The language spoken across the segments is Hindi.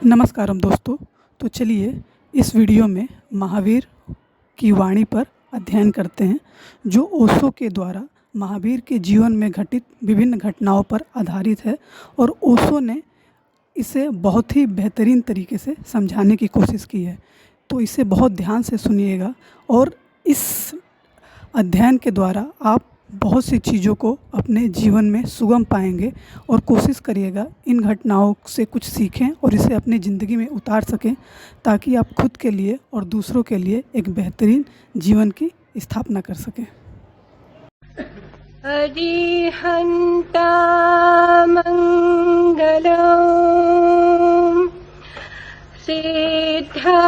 नमस्कारम दोस्तों। तो चलिए इस वीडियो में महावीर की वाणी पर अध्ययन करते हैं, जो ओशो के द्वारा महावीर के जीवन में घटित विभिन्न घटनाओं पर आधारित है। और ओशो ने इसे बहुत ही बेहतरीन तरीके से समझाने की कोशिश की है। तो इसे बहुत ध्यान से सुनिएगा और इस अध्ययन के द्वारा आप बहुत सी चीज़ों को अपने जीवन में सुगम पाएंगे। और कोशिश करिएगा इन घटनाओं से कुछ सीखें और इसे अपनी ज़िंदगी में उतार सकें, ताकि आप खुद के लिए और दूसरों के लिए एक बेहतरीन जीवन की स्थापना कर सकें। अरिहन्ता मंगलम् सिद्धा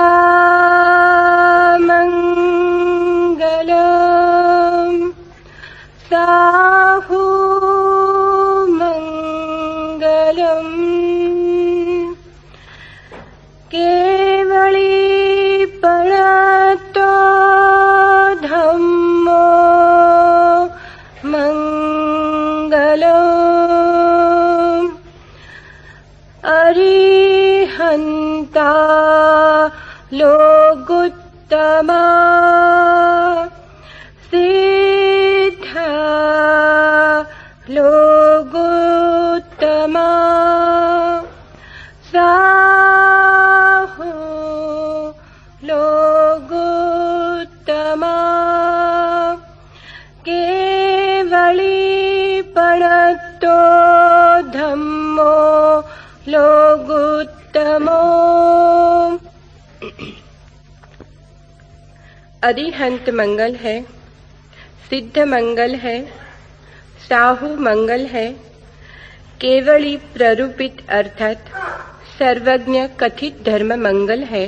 मंगलम् साहु मंगलम् केवली प्रणतो धम्मो मंगलम् अरिहन्ता लोगुत्तमा सिद्धा लोगुत्तमा साहु लोगुत्तमा केवली प्रणतो धम्मो लोगुत्तमो। अरिहंत मंगल है, सिद्ध मंगल है, साहु मंगल है, केवली प्ररूपित अर्थात सर्वज्ञ कथित धर्म मंगल है।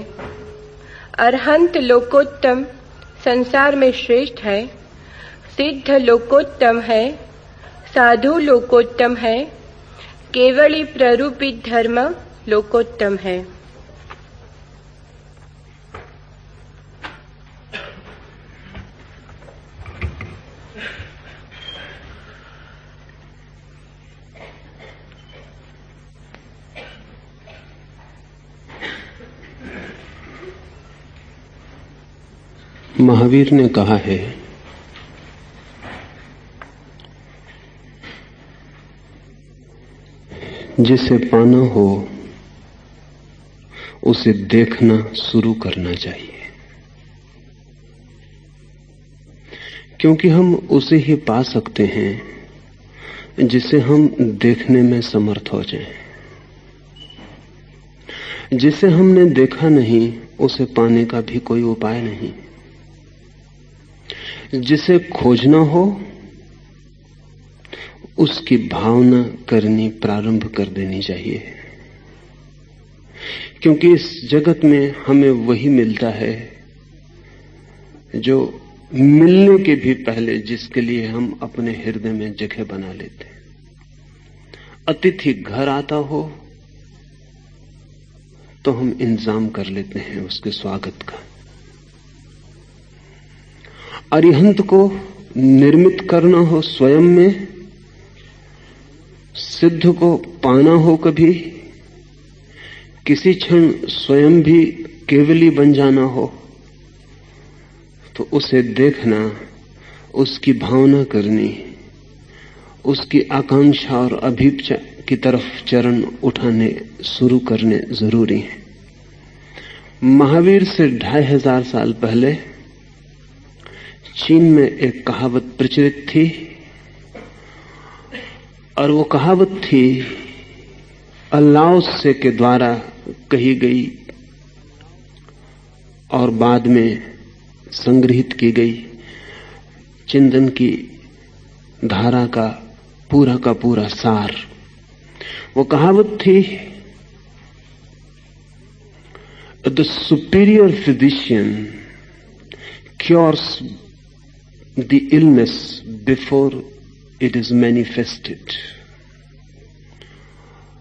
अरहंत लोकोत्तम संसार में श्रेष्ठ है, सिद्ध लोकोत्तम है, साधु लोकोत्तम है, केवली प्ररूपित धर्म लोकोत्तम है। महावीर ने कहा है, जिसे पाना हो उसे देखना शुरू करना चाहिए, क्योंकि हम उसे ही पा सकते हैं जिसे हम देखने में समर्थ हो जाएं। जिसे हमने देखा नहीं उसे पाने का भी कोई उपाय नहीं। जिसे खोजना हो उसकी भावना करनी प्रारंभ कर देनी चाहिए, क्योंकि इस जगत में हमें वही मिलता है जो मिलने के भी पहले जिसके लिए हम अपने हृदय में जगह बना लेते हैं। अतिथि घर आता हो तो हम इंतजाम कर लेते हैं उसके स्वागत का। अरिहंत को निर्मित करना हो स्वयं में, सिद्ध को पाना हो कभी, किसी क्षण स्वयं भी केवली बन जाना हो, तो उसे देखना, उसकी भावना करनी, उसकी आकांक्षा और अभीप्सा की तरफ चरण उठाने शुरू करने जरूरी है। महावीर से 2500 साल पहले चीन में एक कहावत प्रचलित थी, और वो कहावत थी लाओ त्से के द्वारा कही गई और बाद में संग्रहित की गई चिंतन की धारा का पूरा सार। वो कहावत थी, the superior physician cures the illness before it is manifested.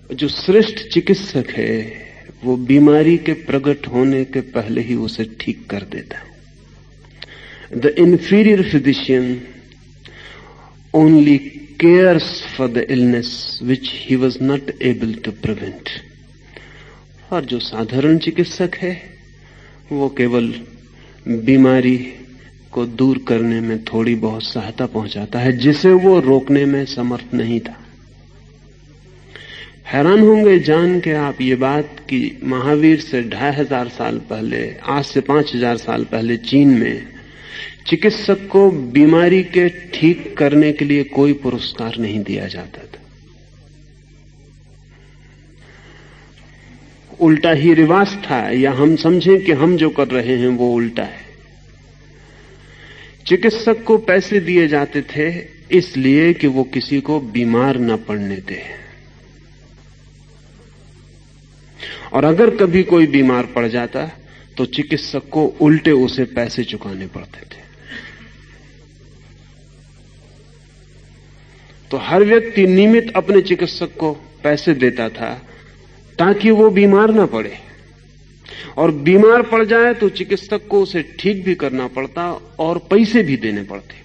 जो श्रेष्ठ चिकित्सक है वो बीमारी के प्रकट होने के पहले ही उसे ठीक कर देता है। The inferior physician only cares for the illness which he was not able to prevent. और जो साधारण चिकित्सक है वो केवल बीमारी को दूर करने में थोड़ी बहुत सहायता पहुंचाता है जिसे वो रोकने में समर्थ नहीं था। हैरान होंगे जान के आप ये बात कि महावीर से 2500 साल पहले, आज से 5000 साल पहले चीन में चिकित्सक को बीमारी के ठीक करने के लिए कोई पुरस्कार नहीं दिया जाता था। उल्टा ही रिवाज था, या हम समझें कि हम जो कर रहे हैं वो उल्टा है। चिकित्सक को पैसे दिए जाते थे इसलिए कि वो किसी को बीमार न पड़ने दे, और अगर कभी कोई बीमार पड़ जाता तो चिकित्सक को उल्टे उसे पैसे चुकाने पड़ते थे। तो हर व्यक्ति नियमित अपने चिकित्सक को पैसे देता था ताकि वो बीमार ना पड़े, और बीमार पड़ जाए तो चिकित्सक को उसे ठीक भी करना पड़ता और पैसे भी देने पड़ते।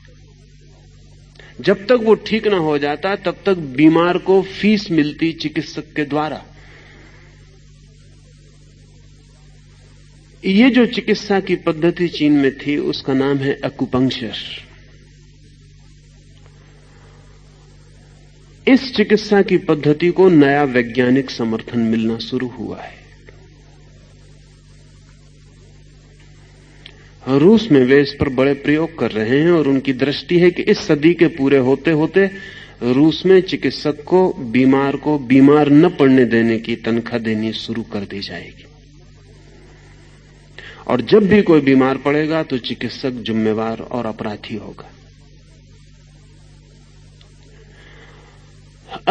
जब तक वो ठीक ना हो जाता तब तक बीमार को फीस मिलती चिकित्सक के द्वारा। ये जो चिकित्सा की पद्धति चीन में थी उसका नाम है एक्यूपंक्चर। इस चिकित्सा की पद्धति को नया वैज्ञानिक समर्थन मिलना शुरू हुआ है। रूस में वे इस पर बड़े प्रयोग कर रहे हैं और उनकी दृष्टि है कि इस सदी के पूरे होते होते रूस में चिकित्सक को बीमार न पड़ने देने की तनख्वाह देनी शुरू कर दी जाएगी, और जब भी कोई बीमार पड़ेगा तो चिकित्सक जिम्मेवार और अपराधी होगा।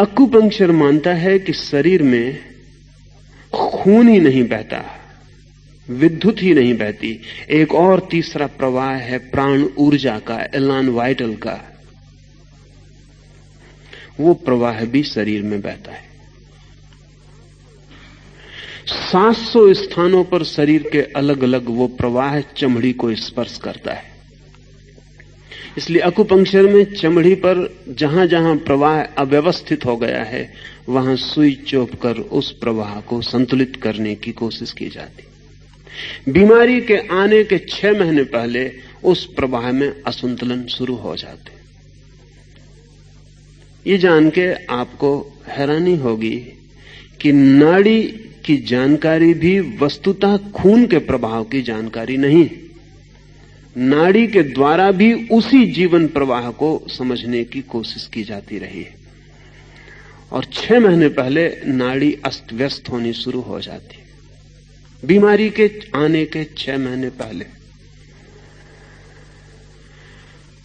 एक्यूपंक्चर मानता है कि शरीर में खून ही नहीं बहता, विद्युत ही नहीं बहती, एक और तीसरा प्रवाह है प्राण ऊर्जा का, एलान वाइटल का। वो प्रवाह भी शरीर में बहता है। 700 स्थानों पर शरीर के अलग अलग वो प्रवाह चमड़ी को स्पर्श करता है। इसलिए एक्यूपंक्चर में चमड़ी पर जहां जहां प्रवाह अव्यवस्थित हो गया है वहां सुई चोप कर उस प्रवाह को संतुलित करने की कोशिश की जाती। बीमारी के आने के 6 महीने पहले उस प्रवाह में असंतुलन शुरू हो जाते। ये जान के आपको हैरानी होगी कि नाड़ी की जानकारी भी वस्तुतः खून के प्रवाह की जानकारी नहीं। नाड़ी के द्वारा भी उसी जीवन प्रवाह को समझने की कोशिश की जाती रही है, और 6 महीने पहले नाड़ी अस्त व्यस्त होनी शुरू हो जाती है। बीमारी के आने के 6 महीने पहले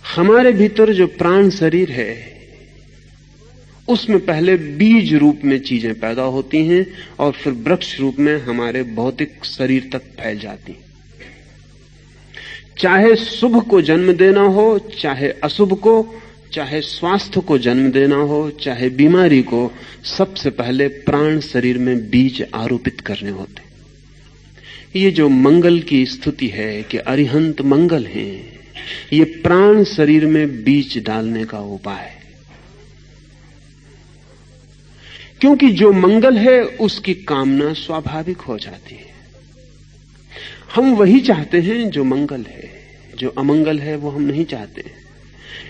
हमारे भीतर जो प्राण शरीर है उसमें पहले बीज रूप में चीजें पैदा होती हैं और फिर वृक्ष रूप में हमारे भौतिक शरीर तक फैल जाती हैं। चाहे शुभ को जन्म देना हो, चाहे अशुभ को, चाहे स्वास्थ्य को जन्म देना हो, चाहे बीमारी को, सबसे पहले प्राण शरीर में बीज आरोपित करने होते। ये जो मंगल की स्तुति है कि अरिहंत मंगल हैं, ये प्राण शरीर में बीज डालने का उपाय है। क्योंकि जो मंगल है उसकी कामना स्वाभाविक हो जाती है। हम वही चाहते हैं जो मंगल है, जो अमंगल है वो हम नहीं चाहते।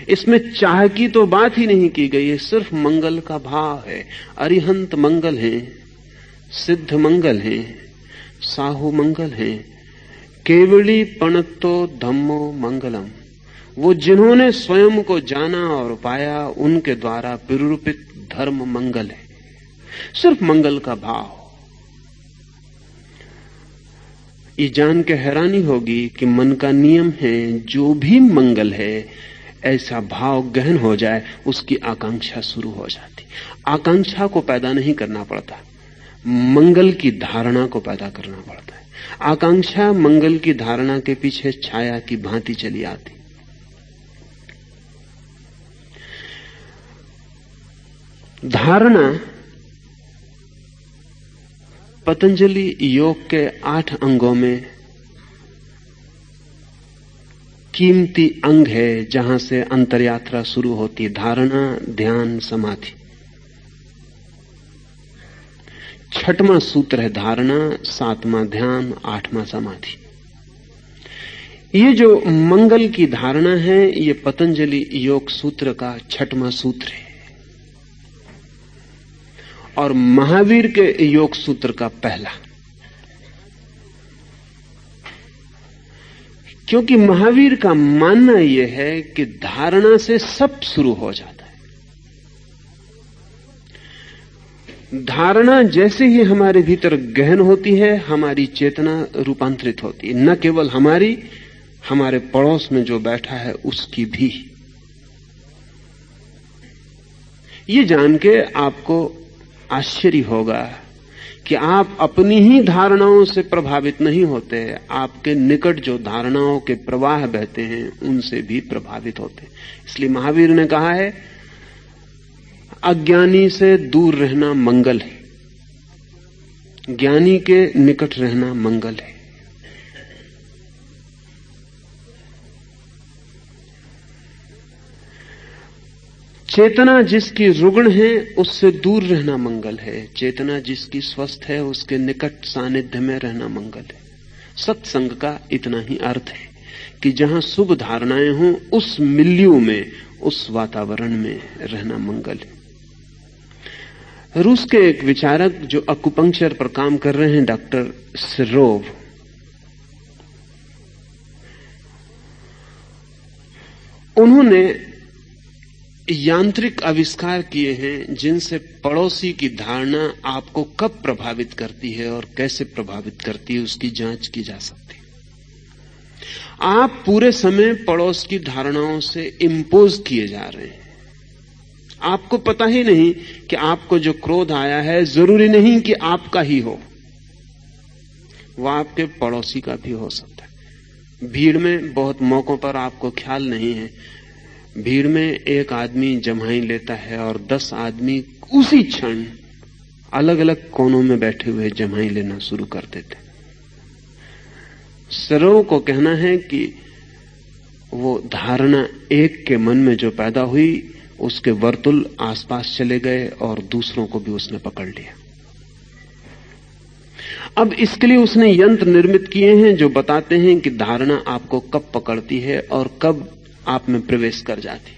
इसमें चाह की तो बात ही नहीं की गई है, सिर्फ मंगल का भाव है। अरिहंत मंगल है, सिद्ध मंगल है, साहु मंगल है, केवली पणत्तो धम्मो मंगलम। वो जिन्होंने स्वयं को जाना और पाया उनके द्वारा विरूपित धर्म मंगल है, सिर्फ मंगल का भाव। ये जान के हैरानी होगी कि मन का नियम है जो भी मंगल है ऐसा भाव गहन हो जाए उसकी आकांक्षा शुरू हो जाती। आकांक्षा को पैदा नहीं करना पड़ता, मंगल की धारणा को पैदा करना पड़ता है। आकांक्षा मंगल की धारणा के पीछे छाया की भांति चली आती। धारणा पतंजलि योग के 8 अंगों में कीमती अंग है जहां से अंतर्यात्रा शुरू होती है। धारणा, ध्यान, समाधि, छठवां सूत्र है धारणा, सातवां ध्यान, आठवां समाधि। ये जो मंगल की धारणा है ये पतंजलि योग सूत्र का छठवां सूत्र है और महावीर के योग सूत्र का पहला। क्योंकि महावीर का मानना यह है कि धारणा से सब शुरू हो जाता है। धारणा जैसे ही हमारे भीतर गहन होती है हमारी चेतना रूपांतरित होती है, न केवल हमारी, हमारे पड़ोस में जो बैठा है उसकी भी। ये जान के आपको आश्चर्य होगा कि आप अपनी ही धारणाओं से प्रभावित नहीं होते, आपके निकट जो धारणाओं के प्रवाह बहते हैं उनसे भी प्रभावित होते हैं। इसलिए महावीर ने कहा है अज्ञानी से दूर रहना मंगल है, ज्ञानी के निकट रहना मंगल है। चेतना जिसकी रुग्ण है उससे दूर रहना मंगल है, चेतना जिसकी स्वस्थ है उसके निकट सानिध्य में रहना मंगल है। सत्संग का इतना ही अर्थ है कि जहां शुभ धारणाएं हों उस मिल्यू में, उस वातावरण में रहना मंगल है। रूस के एक विचारक जो अकुपंक्चर पर काम कर रहे हैं, डॉक्टर सिरोव, उन्होंने यांत्रिक आविष्कार किए हैं जिनसे पड़ोसी की धारणा आपको कब प्रभावित करती है और कैसे प्रभावित करती है उसकी जांच की जा सकती है। आप पूरे समय पड़ोस की धारणाओं से इंपोज किए जा रहे हैं, आपको पता ही नहीं कि आपको जो क्रोध आया है जरूरी नहीं कि आपका ही हो, वह आपके पड़ोसी का भी हो सकता है। भीड़ में बहुत मौकों पर आपको ख्याल नहीं है, भीड़ में एक आदमी जम्हाई लेता है और 10 आदमी उसी क्षण अलग अलग कोनों में बैठे हुए जम्हाई लेना शुरू कर देते। सरोव को कहना है कि वो धारणा एक के मन में जो पैदा हुई उसके वर्तुल आसपास चले गए और दूसरों को भी उसने पकड़ लिया। अब इसके लिए उसने यंत्र निर्मित किए हैं जो बताते हैं कि धारणा आपको कब पकड़ती है और कब आप में प्रवेश कर जाती।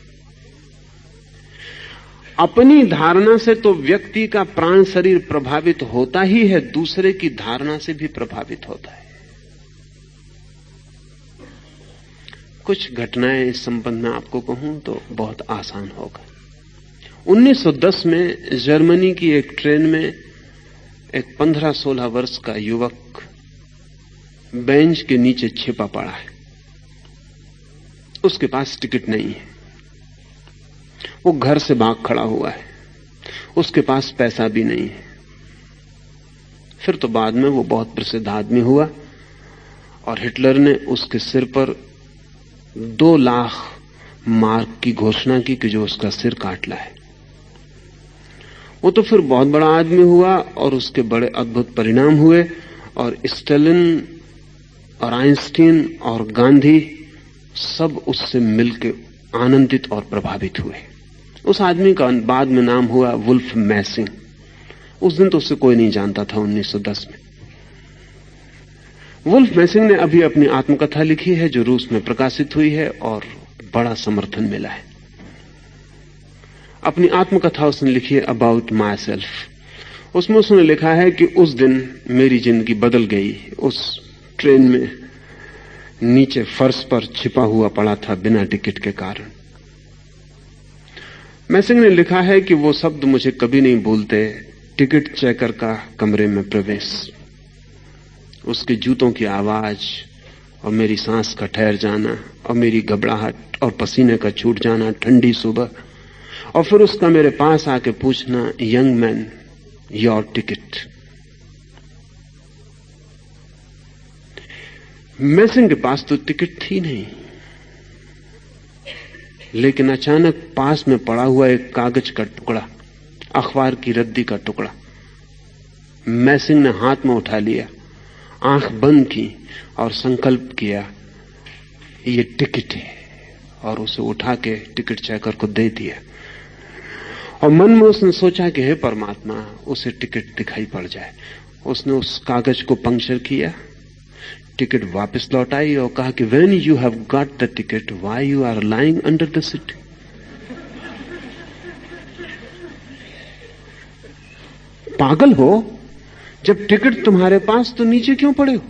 अपनी धारणा से तो व्यक्ति का प्राण शरीर प्रभावित होता ही है, दूसरे की धारणा से भी प्रभावित होता है। कुछ घटनाएं इस संबंध में आपको कहूं तो बहुत आसान होगा। 1910 में जर्मनी की एक ट्रेन में एक 15-16 वर्ष का युवक बेंच के नीचे छिपा पड़ा है। उसके पास टिकट नहीं है, वो घर से भाग खड़ा हुआ है, उसके पास पैसा भी नहीं है। फिर तो बाद में वो बहुत प्रसिद्ध आदमी हुआ और हिटलर ने उसके सिर पर 2 लाख मार्क की घोषणा की कि जो उसका सिर काट लाए। वो तो फिर बहुत बड़ा आदमी हुआ और उसके बड़े अद्भुत परिणाम हुए और स्टालिन और आइंस्टीन और गांधी सब उससे मिलकर आनंदित और प्रभावित हुए। उस आदमी का बाद में नाम हुआ वुल्फ मैसिंग। उस दिन तो उससे कोई नहीं जानता था 1910 में। वुल्फ मैसिंग ने अभी अपनी आत्मकथा लिखी है जो रूस में प्रकाशित हुई है और बड़ा समर्थन मिला है। अपनी आत्मकथा उसने लिखी है अबाउट माई सेल्फ। उसमें उसने लिखा है कि उस दिन मेरी जिंदगी बदल गई। उस ट्रेन में नीचे फर्श पर छिपा हुआ पड़ा था बिना टिकट के कारण। मैसिंग ने लिखा है कि वो शब्द मुझे कभी नहीं भूलते, टिकट चेकर का कमरे में प्रवेश, उसके जूतों की आवाज और मेरी सांस का ठहर जाना और मेरी घबराहट और पसीने का छूट जाना ठंडी सुबह, और फिर उसका मेरे पास आके पूछना, यंग मैन योर टिकट। मैसिंग के पास तो टिकट थी नहीं, लेकिन अचानक पास में पड़ा हुआ एक कागज का टुकड़ा, अखबार की रद्दी का टुकड़ा मैसिंग ने हाथ में उठा लिया, आंख बंद की और संकल्प किया ये टिकट है, और उसे उठा के टिकट चेकर को दे दिया। और मन में उसने सोचा कि हे परमात्मा, उसे टिकट दिखाई पड़ जाए। उसने उस कागज को पंक्चर किया, टिकट वापस लौट आई और कहा कि when you have got the ticket, why you are lying under the seat. पागल हो, जब टिकट तुम्हारे पास तो नीचे क्यों पड़े हो?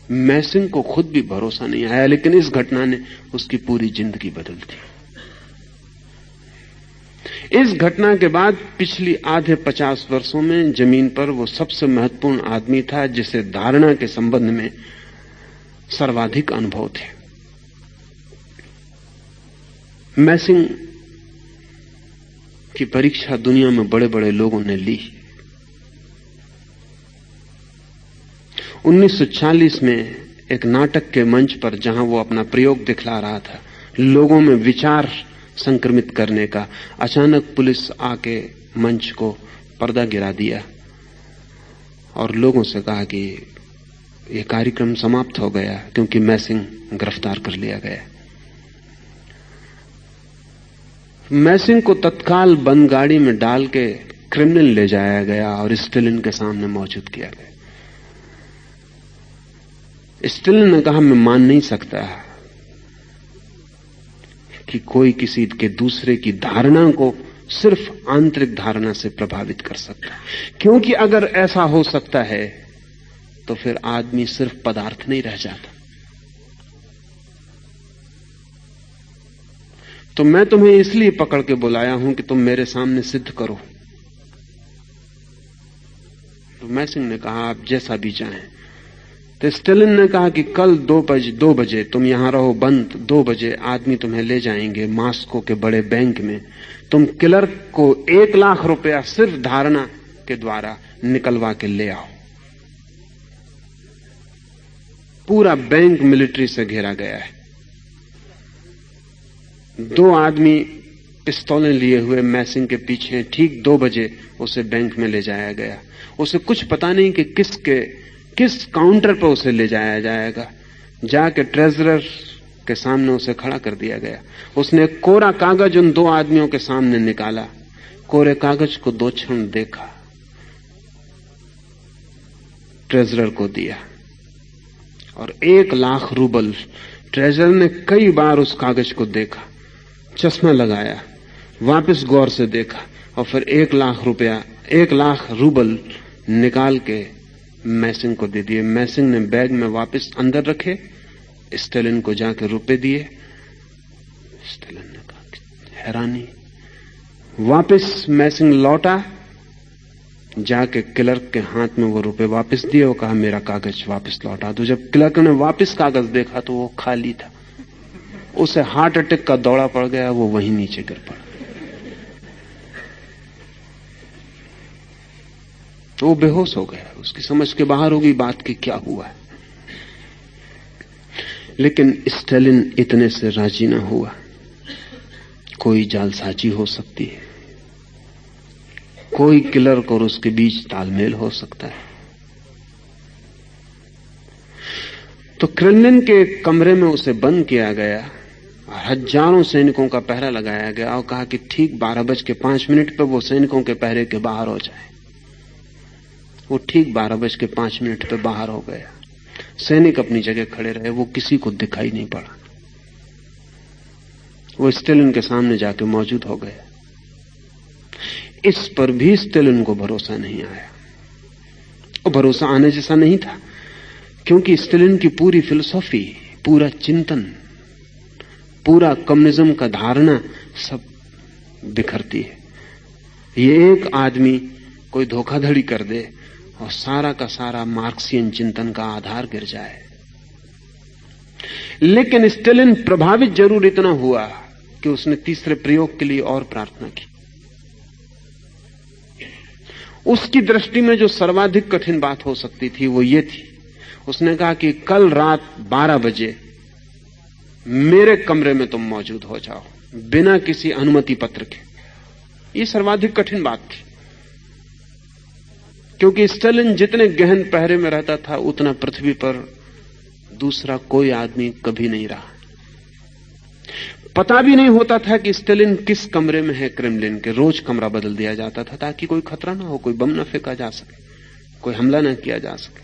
मैसिंग को खुद भी भरोसा नहीं आया, लेकिन इस घटना ने उसकी पूरी जिंदगी बदल दी। इस घटना के बाद पिछली आधे 50 वर्षों में जमीन पर वो सबसे महत्वपूर्ण आदमी था जिसे धारणा के संबंध में सर्वाधिक अनुभव थे। मैसिंग की परीक्षा दुनिया में बड़े बड़े लोगों ने ली। 1940 में एक नाटक के मंच पर, जहां वो अपना प्रयोग दिखला रहा था, लोगों में विचार संक्रमित करने का, अचानक पुलिस आके मंच को पर्दा गिरा दिया और लोगों से कहा कि यह कार्यक्रम समाप्त हो गया क्योंकि मैसिंग गिरफ्तार कर लिया गया। मैसिंग को तत्काल बंद गाड़ी में डाल के क्रिमिनल ले जाया गया और स्टेलिन के सामने मौजूद किया गया। स्टेलिन ने कहा, मैं मान नहीं सकता कि कोई किसी के दूसरे की धारणा को सिर्फ आंतरिक धारणा से प्रभावित कर सकता है, क्योंकि अगर ऐसा हो सकता है तो फिर आदमी सिर्फ पदार्थ नहीं रह जाता। तो मैं तुम्हें इसलिए पकड़ के बुलाया हूं कि तुम मेरे सामने सिद्ध करो। तो मैसिंग ने कहा, आप जैसा भी चाहें। तो स्टेलिन ने कहा कि कल 2 बजे तुम यहां रहो बंद। 2 बजे आदमी तुम्हें ले जाएंगे मॉस्को के बड़े बैंक में। तुम क्लर्क को 1 लाख रुपया सिर्फ धारणा के द्वारा निकलवा के ले आओ। पूरा बैंक मिलिट्री से घेरा गया है। 2 आदमी पिस्तौलें लिए हुए मैसिंग के पीछे। ठीक 2 बजे उसे बैंक में ले जाया गया। उसे कुछ पता नहीं कि किस काउंटर पर उसे ले जाया जाएगा। जाके ट्रेजरर के सामने उसे खड़ा कर दिया गया। उसने कोरा कागज उन 2 आदमियों के सामने निकाला। कोरे कागज को 2 क्षण देखा, ट्रेजरर को दिया और 1 लाख रूबल। ट्रेजरर ने कई बार उस कागज को देखा, चश्मा लगाया, वापस गौर से देखा और फिर 1 लाख रूबल निकाल के मैसिंग को दे दिए। मैसिंग ने बैग में वापस अंदर रखे, स्टेलिन को जाके रुपए दिए। स्टेलिन ने कहा, हैरानी। वापस मैसिंग लौटा, जाके क्लर्क के हाथ में वो रुपए वापस दिए और कहा, मेरा कागज वापस लौटा दो। जब क्लर्क ने वापस कागज देखा तो वो खाली था। उसे हार्ट अटैक का दौरा पड़ गया, वो वहीं नीचे गिर पड़ा। तो वो बेहोश हो गया। उसकी समझ के बाहर हो गई बात कि क्या हुआ है। लेकिन स्टेलिन इतने से राजी ना हुआ। कोई जालसाजी हो सकती है, कोई क्लर्क और उसके बीच तालमेल हो सकता है। तो क्रेमलिन के कमरे में उसे बंद किया गया। हजारों सैनिकों का पहरा लगाया गया और कहा कि ठीक 12:05 पर वो सैनिकों के पहरे के बाहर हो जाए। वो ठीक 12:05 पे बाहर हो गया। सैनिक अपनी जगह खड़े रहे, वो किसी को दिखाई नहीं पड़ा। वो स्टेलिन के सामने जाके मौजूद हो गए। इस पर भी स्टेलिन को भरोसा नहीं आया और भरोसा आने जैसा नहीं था, क्योंकि स्टेलिन की पूरी फिलॉसफी, पूरा चिंतन, पूरा कम्युनिज्म का धारणा सब बिखरती है। ये एक आदमी कोई धोखाधड़ी कर दे और सारा का सारा मार्क्सियन चिंतन का आधार गिर जाए। लेकिन स्टेलिन प्रभावित जरूर इतना हुआ कि उसने तीसरे प्रयोग के लिए और प्रार्थना की। उसकी दृष्टि में जो सर्वाधिक कठिन बात हो सकती थी वो ये थी, उसने कहा कि कल रात 12 बजे मेरे कमरे में तुम मौजूद हो जाओ, बिना किसी अनुमति पत्र के। ये सर्वाधिक कठिन बात थी, क्योंकि स्टेलिन जितने गहन पहरे में रहता था उतना पृथ्वी पर दूसरा कोई आदमी कभी नहीं रहा। पता भी नहीं होता था कि स्टालिन किस कमरे में है क्रेमलिन के। रोज कमरा बदल दिया जाता था ताकि कोई खतरा ना हो, कोई बम ना फेंका जा सके, कोई हमला ना किया जा सके।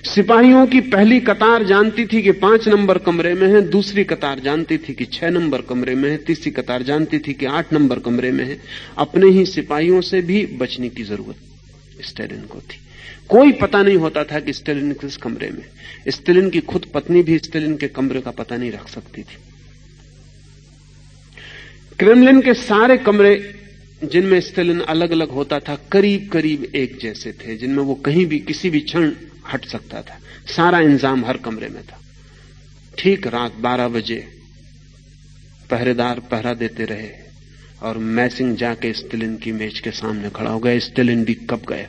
सिपाहियों की पहली कतार जानती थी कि 5 नंबर कमरे में है, दूसरी कतार जानती थी कि 6 नंबर कमरे में है, तीसरी कतार जानती थी कि 8 नंबर कमरे में है। अपने ही सिपाहियों से भी बचने की जरूरत स्टालिन को थी। कोई पता नहीं होता था कि स्टालिन किस कमरे में। स्टालिन की खुद पत्नी भी स्टालिन के कमरे का पता नहीं रख सकती थी। क्रेमलिन के सारे कमरे जिनमें स्टालिन अलग अलग होता था करीब करीब एक जैसे थे, जिनमें वो कहीं भी किसी भी क्षण हट सकता था। सारा इंतजाम हर कमरे में था। ठीक रात 12 बजे पहरेदार पहरा देते रहे और मैसिंग जाके स्टालिन की मेज के सामने खड़ा हो गया। स्टालिन भी कब गया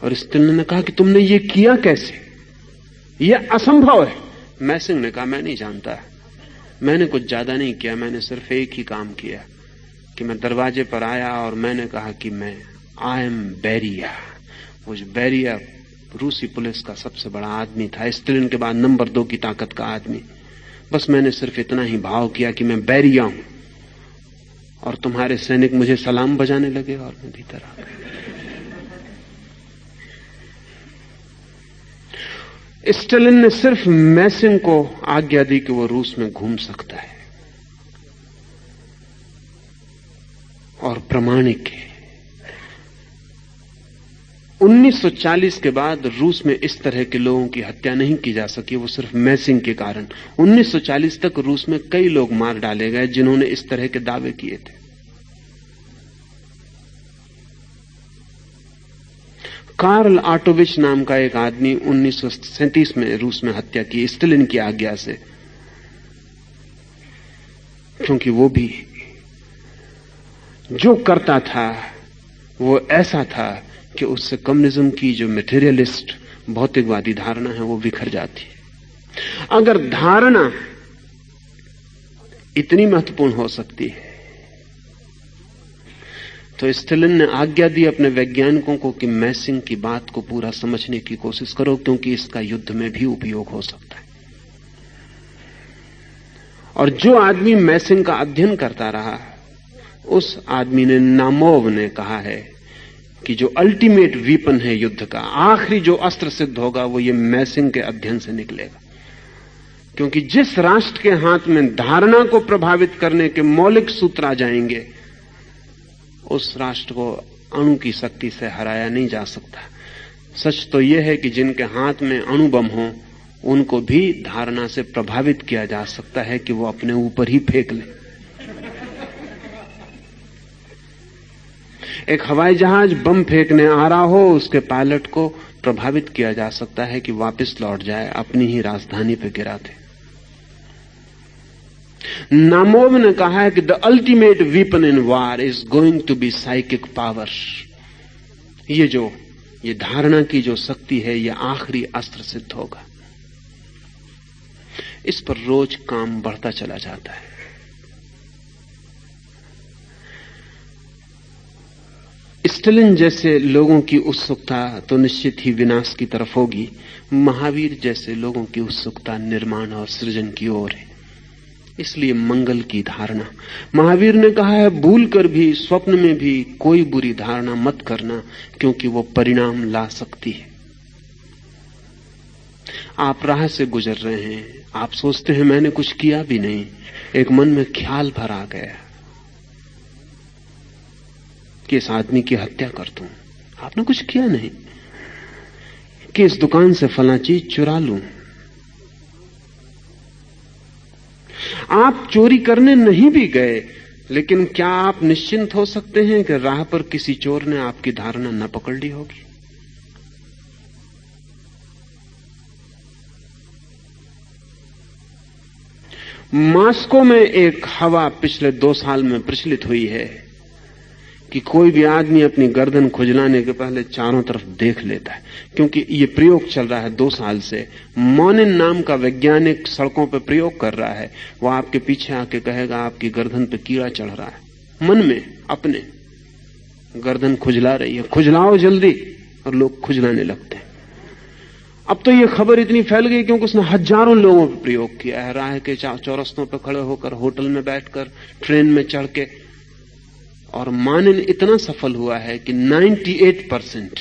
और स्टालिन ने कहा कि तुमने ये किया कैसे, यह असंभव है। मैसिंग ने कहा मैं नहीं जानता, मैंने कुछ ज्यादा नहीं किया, मैंने सिर्फ एक ही काम किया कि मैं दरवाजे पर आया और मैंने कहा कि मैं आई एम बेरिया। वो जो बेरिया रूसी पुलिस का सबसे बड़ा आदमी था, स्टालिन के बाद नंबर 2 की ताकत का आदमी। बस मैंने सिर्फ इतना ही भाव किया कि मैं बेरिया हूं और तुम्हारे सैनिक मुझे सलाम बजाने लगे और मैं भीतर आ गया। स्टालिन ने सिर्फ मैसिंग को आज्ञा दी कि वो रूस में घूम सकता है और प्रामाणिक है। 1940 के बाद रूस में इस तरह के लोगों की हत्या नहीं की जा सकी, वो सिर्फ मैसिंग के कारण। 1940 तक रूस में कई लोग मार डाले गए जिन्होंने इस तरह के दावे किए थे। कार्ल आटोविच नाम का एक आदमी 1937 में रूस में हत्या की स्टालिन की आज्ञा से, क्योंकि वो भी जो करता था वो ऐसा था कि उससे कम्युनिज्म की जो मटेरियलिस्ट भौतिकवादी धारणा है वो बिखर जाती है। अगर धारणा इतनी महत्वपूर्ण हो सकती है तो स्टालिन ने आज्ञा दी अपने वैज्ञानिकों को कि मैसिंग की बात को पूरा समझने की कोशिश करो, क्योंकि इसका युद्ध में भी उपयोग हो सकता है। और जो आदमी मैसिंग का अध्ययन करता रहा, उस आदमी ने, नामोव ने कहा है कि जो अल्टीमेट वीपन है युद्ध का, आखिरी जो अस्त्र सिद्ध होगा वो ये मैसिंग के अध्ययन से निकलेगा। क्योंकि जिस राष्ट्र के हाथ में धारणा को प्रभावित करने के मौलिक सूत्र आ जाएंगे, उस राष्ट्र को अणु की शक्ति से हराया नहीं जा सकता। सच तो यह है कि जिनके हाथ में अणु बम हो उनको भी धारणा से प्रभावित किया जा सकता है कि वो अपने ऊपर ही फेंक ले। एक हवाई जहाज बम फेंकने आ रहा हो, उसके पायलट को प्रभावित किया जा सकता है कि वापस लौट जाए, अपनी ही राजधानी पे गिरा दे। नामोव ने कहा है कि the ultimate weapon in war is going to be psychic power. ये धारणा की जो शक्ति है, ये आखिरी अस्त्र सिद्ध होगा। इस पर रोज काम बढ़ता चला जाता है। स्टालिन जैसे लोगों की उत्सुकता तो निश्चित ही विनाश की तरफ होगी। महावीर जैसे लोगों की उत्सुकता निर्माण और सृजन की ओर है। इसलिए मंगल की धारणा, महावीर ने कहा है, भूल कर भी, स्वप्न में भी कोई बुरी धारणा मत करना, क्योंकि वो परिणाम ला सकती है। आप राह से गुजर रहे हैं, आप सोचते हैं मैंने कुछ किया भी नहीं, एक मन में ख्याल भर आ गया कि इस आदमी की हत्या कर दूं। आपने कुछ किया नहीं। कि इस दुकान से फला चीज चुरा लूं। आप चोरी करने नहीं भी गए, लेकिन क्या आप निश्चिंत हो सकते हैं कि राह पर किसी चोर ने आपकी धारणा न पकड़ ली होगी? मॉस्को में एक हवा पिछले 2 साल में प्रचलित हुई है कि कोई भी आदमी अपनी गर्दन खुजलाने के पहले चारों तरफ देख लेता है, क्योंकि ये प्रयोग चल रहा है 2 साल से। मोनिन नाम का वैज्ञानिक सड़कों पर प्रयोग कर रहा है। वो आपके पीछे आके कहेगा आपकी गर्दन पे कीड़ा चढ़ रहा है, मन में अपने गर्दन खुजला रही है, खुजलाओ जल्दी, और लोग खुजलाने लगते हैं। अब तो ये खबर इतनी फैल गई क्योंकि उसने हजारों लोगों पर प्रयोग किया है। राह के चौरस्तों पर खड़े होकर, होटल में बैठकर, ट्रेन में चढ़ के। और मानन इतना सफल हुआ है कि 98%,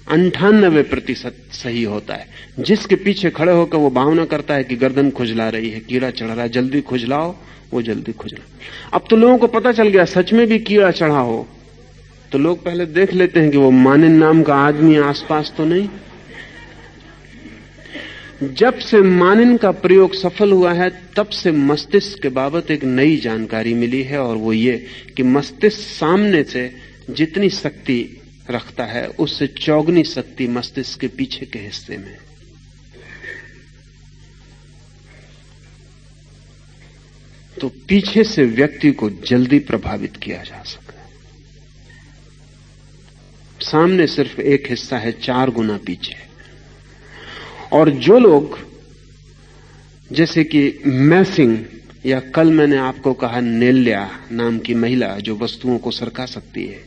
98% सही होता है। जिसके पीछे खड़े होकर वो भावना करता है कि गर्दन खुजला रही है, कीड़ा चढ़ रहा है, जल्दी खुजलाओ, वो जल्दी खुजला। अब तो लोगों को पता चल गया सच में भी कीड़ा चढ़ा हो तो लोग पहले देख लेते हैं कि वो मानन नाम का आदमी आसपास तो नहीं। जब से मानन का प्रयोग सफल हुआ है तब से मस्तिष्क के बाबत एक नई जानकारी मिली है, और वो ये कि मस्तिष्क सामने से जितनी शक्ति रखता है उससे चौगुनी शक्ति मस्तिष्क के पीछे के हिस्से में। तो पीछे से व्यक्ति को जल्दी प्रभावित किया जा सकता है। सामने सिर्फ एक हिस्सा है, 4 गुना पीछे। और जो लोग, जैसे कि मैसिंग, या कल मैंने आपको कहा नेल्या नाम की महिला जो वस्तुओं को सरका सकती है,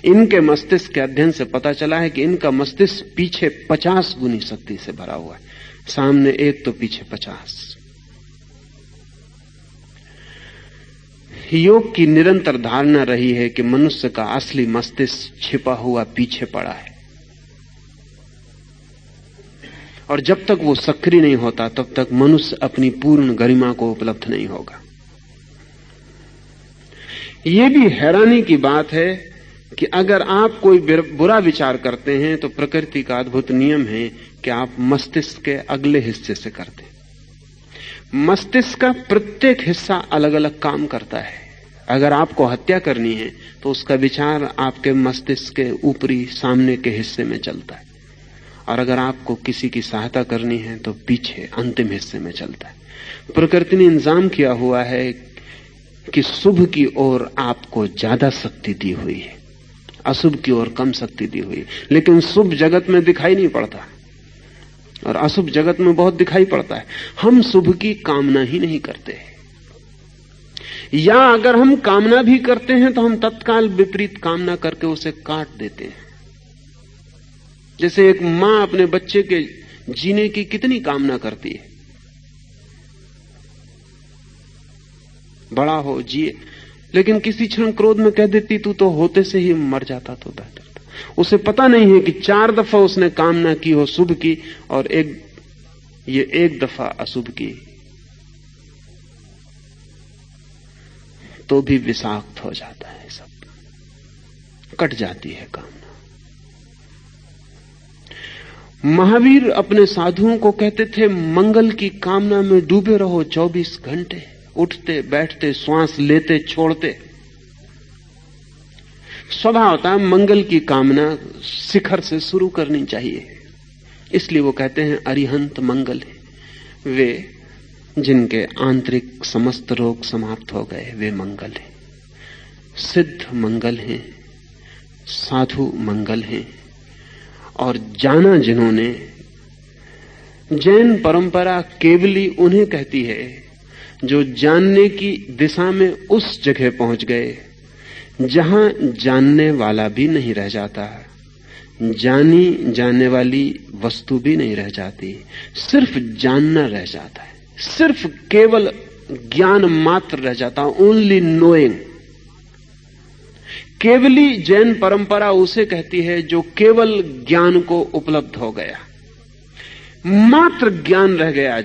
इनके मस्तिष्क के अध्ययन से पता चला है कि इनका मस्तिष्क पीछे 50 गुनी शक्ति से भरा हुआ है। सामने 1 तो पीछे 50। योग की निरंतर धारणा रही है कि मनुष्य का असली मस्तिष्क छिपा हुआ पीछे पड़ा है, और जब तक वो सक्रिय नहीं होता तब तक मनुष्य अपनी पूर्ण गरिमा को उपलब्ध नहीं होगा। ये भी हैरानी की बात है कि अगर आप कोई बुरा विचार करते हैं तो प्रकृति का अद्भुत नियम है कि आप मस्तिष्क के अगले हिस्से से करते हैं। मस्तिष्क का प्रत्येक हिस्सा अलग अलग काम करता है। अगर आपको हत्या करनी है तो उसका विचार आपके मस्तिष्क के ऊपरी सामने के हिस्से में चलता है, और अगर आपको किसी की सहायता करनी है तो पीछे अंतिम हिस्से में चलता है। प्रकृति ने इंतजाम किया हुआ है कि शुभ की ओर आपको ज्यादा शक्ति दी हुई है, अशुभ की ओर कम शक्ति दी हुई है। लेकिन शुभ जगत में दिखाई नहीं पड़ता और अशुभ जगत में बहुत दिखाई पड़ता है। हम शुभ की कामना ही नहीं करते, या अगर हम कामना भी करते हैं तो हम तत्काल विपरीत कामना करके उसे काट देते हैं। जैसे एक मां अपने बच्चे के जीने की कितनी कामना करती है, बड़ा हो, जिए, लेकिन किसी क्षण क्रोध में कह देती तू तो होते से ही मर जाता तो बेहतर था। उसे पता नहीं है कि 4 दफा उसने कामना की हो शुभ की और ये एक दफा अशुभ की, तो भी विषाक्त हो जाता है, सब कट जाती है कामना। महावीर अपने साधुओं को कहते थे मंगल की कामना में डूबे रहो 24 घंटे, उठते बैठते, श्वास लेते छोड़ते। स्वभाव था मंगल की कामना शिखर से शुरू करनी चाहिए, इसलिए वो कहते हैं अरिहंत मंगल है। वे जिनके आंतरिक समस्त रोग समाप्त हो गए वे मंगल हैं, सिद्ध मंगल हैं, साधु मंगल हैं। और जाना जिन्होंने, जैन परंपरा केवली उन्हें कहती है जो जानने की दिशा में उस जगह पहुंच गए जहां जानने वाला भी नहीं रह जाता, जानी जाने वाली वस्तु भी नहीं रह जाती, सिर्फ जानना रह जाता है, सिर्फ केवल ज्ञान मात्र रह जाता, ओनली नोइंग। केवली जैन परंपरा उसे कहती है जो केवल ज्ञान को उपलब्ध हो गया, मात्र ज्ञान रह गया,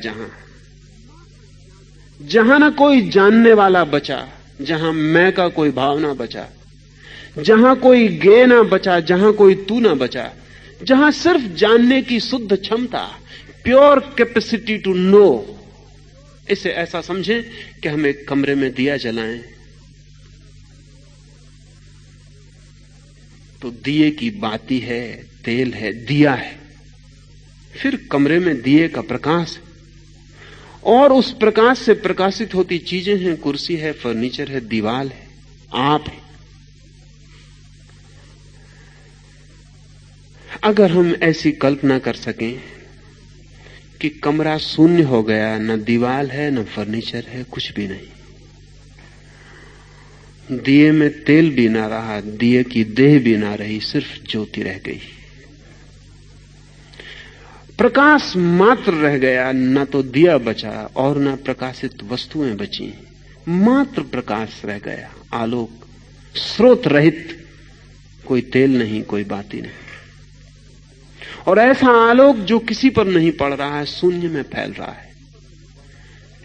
जहां ना कोई जानने वाला बचा, जहां मैं का कोई भाव ना बचा, जहां कोई गे ना बचा, जहां कोई तू ना बचा, जहां सिर्फ जानने की शुद्ध क्षमता, प्योर कैपेसिटी टू नो। इसे ऐसा समझें कि हम एक कमरे में दिया जलाएं तो दिए की बाती है, तेल है, दिया है, फिर कमरे में दिए का प्रकाश है, और उस प्रकाश से प्रकाशित होती चीजें हैं, कुर्सी है, फर्नीचर है, दीवार है, आप है। अगर हम ऐसी कल्पना कर सकें कि कमरा शून्य हो गया, न दीवार है, न फर्नीचर है, कुछ भी नहीं, दिए में तेल भी ना रहा, दिए की देह भी ना रही, सिर्फ ज्योति रह गई, प्रकाश मात्र रह गया, न तो दिया बचा और न प्रकाशित वस्तुएं बची, मात्र प्रकाश रह गया, आलोक, स्रोत रहित, कोई तेल नहीं, कोई बाती नहीं। और ऐसा आलोक जो किसी पर नहीं पड़ रहा है, शून्य में फैल रहा है।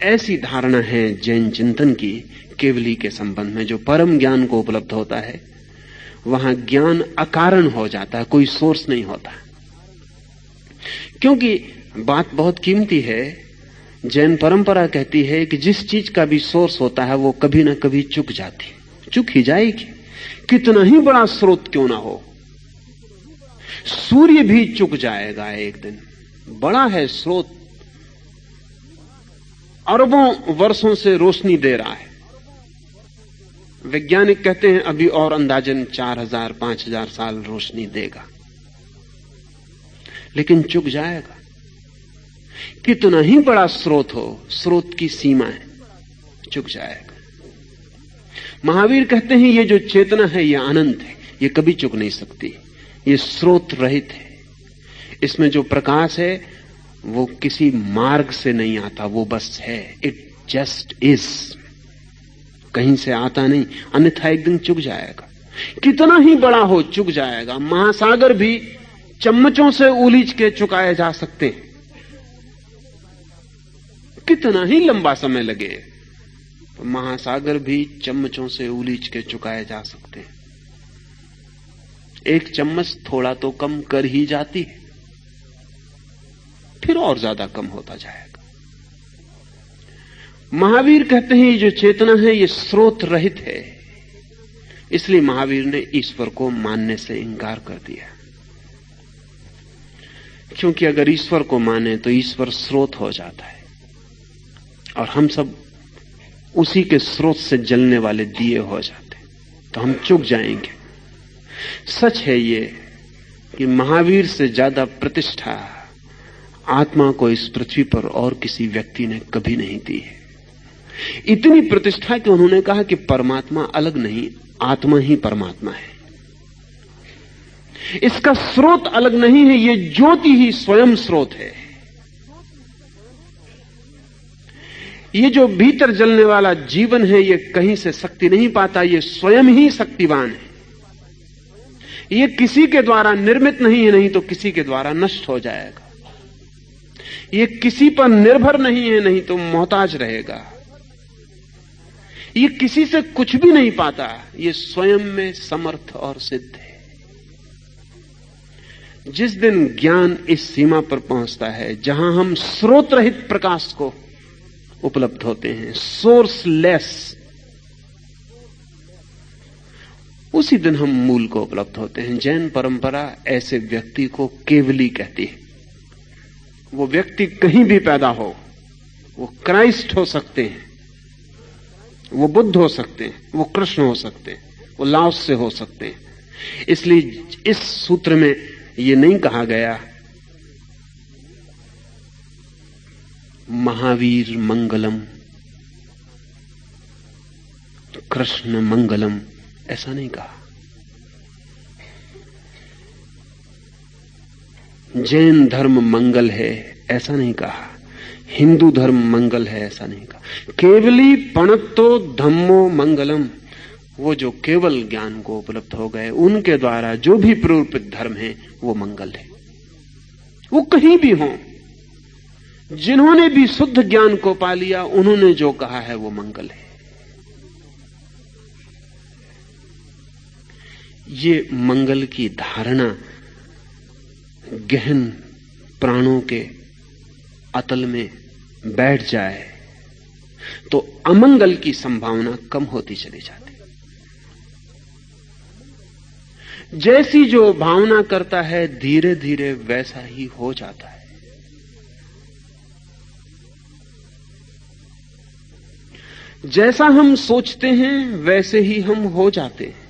ऐसी धारणा है जैन चिंतन की केवली के संबंध में। जो परम ज्ञान को उपलब्ध होता है वहां ज्ञान अकारण हो जाता है, कोई सोर्स नहीं होता। क्योंकि बात बहुत कीमती है। जैन परंपरा कहती है कि जिस चीज का भी सोर्स होता है वो कभी ना कभी चुक जाती, चुक ही जाएगी, कितना ही बड़ा स्रोत क्यों ना हो। सूर्य भी चुक जाएगा एक दिन, बड़ा है स्रोत, अरबों वर्षों से रोशनी दे रहा है। वैज्ञानिक कहते हैं अभी और अंदाजन 4000 5000 साल रोशनी देगा, लेकिन चुक जाएगा। कितना ही बड़ा स्रोत हो, स्रोत की सीमा है, चुक जाएगा। महावीर कहते हैं ये जो चेतना है ये अनंत है, ये कभी चुक नहीं सकती, ये स्रोत रहित है। इसमें जो प्रकाश है वो किसी मार्ग से नहीं आता, वो बस है, इट जस्ट इज, कहीं से आता नहीं, अन्यथा एक दिन चुक जाएगा। कितना ही बड़ा हो चुक जाएगा। महासागर भी चम्मचों से उलीच के चुकाए जा सकते हैं, कितना ही लंबा समय लगे, तो महासागर भी चम्मचों से उलीच के चुकाए जा सकते हैं। एक चम्मच थोड़ा तो कम कर ही जाती है, फिर और ज्यादा कम होता जाएगा। महावीर कहते हैं ये जो चेतना है ये स्रोत रहित है, इसलिए महावीर ने ईश्वर को मानने से इंकार कर दिया। क्योंकि अगर ईश्वर को माने तो ईश्वर स्रोत हो जाता है और हम सब उसी के स्रोत से जलने वाले दिए हो जाते, तो हम चुक जाएंगे। सच है ये कि महावीर से ज्यादा प्रतिष्ठा आत्मा को इस पृथ्वी पर और किसी व्यक्ति ने कभी नहीं दी है। इतनी प्रतिष्ठा कि उन्होंने कहा कि परमात्मा अलग नहीं, आत्मा ही परमात्मा है, इसका स्रोत अलग नहीं है, ये ज्योति ही स्वयं स्रोत है। ये जो भीतर जलने वाला जीवन है ये कहीं से शक्ति नहीं पाता, ये स्वयं ही शक्तिवान है। ये किसी के द्वारा निर्मित नहीं है, नहीं तो किसी के द्वारा नष्ट हो जाएगा। ये किसी पर निर्भर नहीं है, नहीं तो मोहताज रहेगा। ये किसी से कुछ भी नहीं पाता, ये स्वयं में समर्थ और सिद्ध है। जिस दिन ज्ञान इस सीमा पर पहुंचता है जहां हम स्रोत रहित प्रकाश को उपलब्ध होते हैं, सोर्सलेस, उसी दिन हम मूल को उपलब्ध होते हैं। जैन परंपरा ऐसे व्यक्ति को केवली कहती है। वो व्यक्ति कहीं भी पैदा हो, वो क्राइस्ट हो सकते हैं, वो बुद्ध हो सकते हैं, वो कृष्ण हो सकते हैं, वो लाओस से हो सकते हैं। इसलिए इस सूत्र में ये नहीं कहा गया महावीर मंगलम, कृष्ण मंगलम, ऐसा नहीं कहा। जैन धर्म मंगल है ऐसा नहीं कहा, हिंदू धर्म मंगल है ऐसा नहीं कहा। केवली पणत्तो धम्मो मंगलम, वो जो केवल ज्ञान को उपलब्ध हो गए उनके द्वारा जो भी प्ररूपित धर्म है वो मंगल है। वो कहीं भी हों, जिन्होंने भी शुद्ध ज्ञान को पा लिया उन्होंने जो कहा है वो मंगल है। ये मंगल की धारणा गहन प्राणों के अतल में बैठ जाए तो अमंगल की संभावना कम होती चली जाती। जैसी जो भावना करता है धीरे धीरे वैसा ही हो जाता है। जैसा हम सोचते हैं वैसे ही हम हो जाते हैं।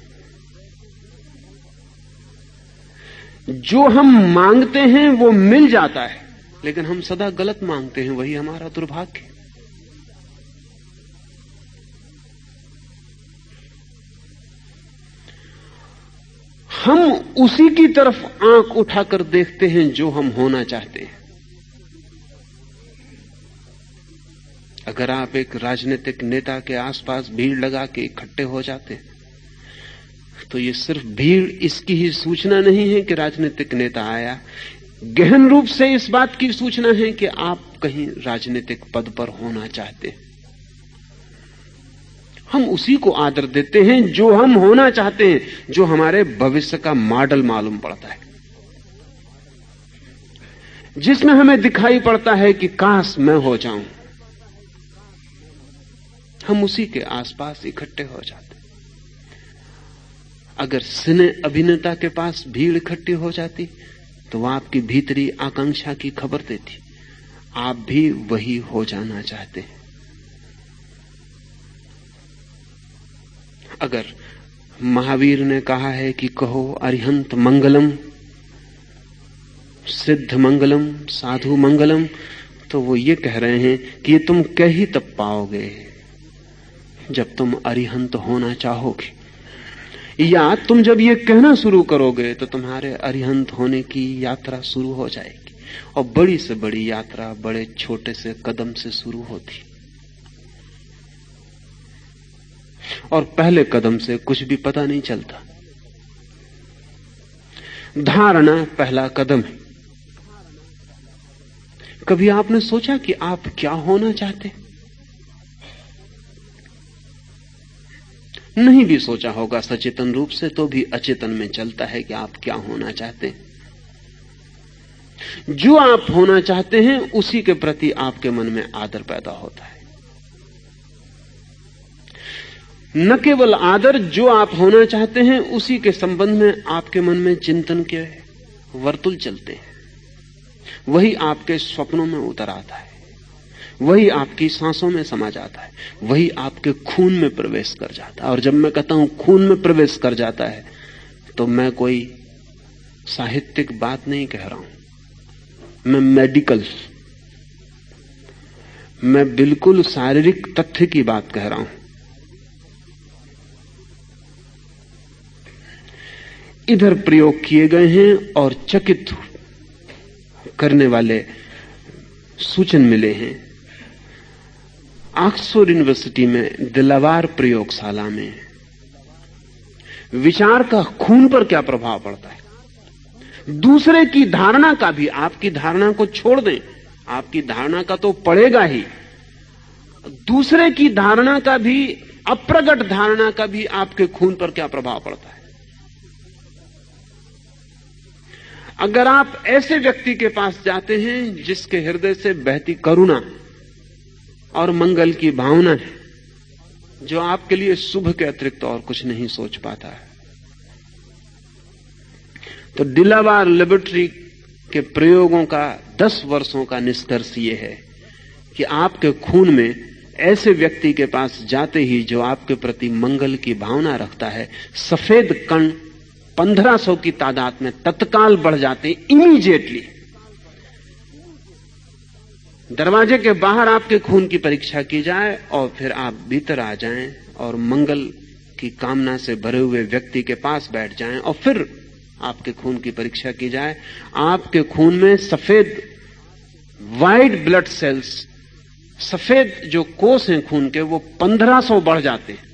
जो हम मांगते हैं वो मिल जाता है, लेकिन हम सदा गलत मांगते हैं, वही हमारा दुर्भाग्य। हम उसी की तरफ आंख उठाकर देखते हैं जो हम होना चाहते हैं। अगर आप एक राजनीतिक नेता के आसपास भीड़ लगा के इकट्ठे हो जाते हैं, तो ये सिर्फ भीड़ इसकी ही सूचना नहीं है कि राजनीतिक नेता आया, गहन रूप से इस बात की सूचना है कि आप कहीं राजनीतिक पद पर होना चाहते हैं। हम उसी को आदर देते हैं जो हम होना चाहते हैं, जो हमारे भविष्य का मॉडल मालूम पड़ता है, जिसमें हमें दिखाई पड़ता है कि काश मैं हो जाऊं। हम उसी के आसपास इकट्ठे हो जाते। अगर सिने अभिनेता के पास भीड़ इकट्ठी हो जाती तो वह आपकी भीतरी आकांक्षा की खबर देती, आप भी वही हो जाना चाहते हैं। अगर महावीर ने कहा है कि कहो अरिहंत मंगलम, सिद्ध मंगलम, साधु मंगलम, तो वो ये कह रहे हैं कि ये तुम कह ही तब पाओगे जब तुम अरिहंत होना चाहोगे, या तुम जब ये कहना शुरू करोगे तो तुम्हारे अरिहंत होने की यात्रा शुरू हो जाएगी। और बड़ी से बड़ी यात्रा बड़े छोटे से कदम से शुरू होती, और पहले कदम से कुछ भी पता नहीं चलता। धारणा पहला कदम है। कभी आपने सोचा कि आप क्या होना चाहते? नहीं भी सोचा होगा सचेतन रूप से, तो भी अचेतन में चलता है कि आप क्या होना चाहते हैं। जो आप होना चाहते हैं उसी के प्रति आपके मन में आदर पैदा होता है। न केवल आदर, जो आप होना चाहते हैं उसी के संबंध में आपके मन में चिंतन के वर्तुल चलते हैं। वही आपके स्वप्नों में उतर आता है, वही आपकी सांसों में समा जाता है, वही आपके खून में प्रवेश कर जाता है। और जब मैं कहता हूं खून में प्रवेश कर जाता है, तो मैं कोई साहित्यिक बात नहीं कह रहा हूं, मैं मेडिकल, मैं बिल्कुल शारीरिक तथ्य की बात कह रहा हूं। इधर प्रयोग किए गए हैं और चकित करने वाले सूचन मिले हैं। ऑक्सफोर्ड यूनिवर्सिटी में दिलावार प्रयोगशाला में विचार का खून पर क्या प्रभाव पड़ता है, दूसरे की धारणा का भी, आपकी धारणा को छोड़ दें, आपकी धारणा का तो पड़ेगा ही, दूसरे की धारणा का भी, अप्रगट धारणा का भी आपके खून पर क्या प्रभाव पड़ता है। अगर आप ऐसे व्यक्ति के पास जाते हैं जिसके हृदय से बहती करुणा और मंगल की भावना है, जो आपके लिए शुभ के अतिरिक्त और कुछ नहीं सोच पाता है, तो डिलावार लेबोरेटरी के प्रयोगों का 10 वर्षों का निष्कर्ष यह है कि आपके खून में ऐसे व्यक्ति के पास जाते ही जो आपके प्रति मंगल की भावना रखता है, सफेद कण 1500 की तादाद में तत्काल बढ़ जाते, इमीडिएटली। दरवाजे के बाहर आपके खून की परीक्षा की जाए और फिर आप भीतर आ जाएं और मंगल की कामना से भरे हुए व्यक्ति के पास बैठ जाएं और फिर आपके खून की परीक्षा की जाए, आपके खून में सफेद वाइट ब्लड सेल्स, सफेद जो कोष हैं खून के, वो 1500 बढ़ जाते हैं।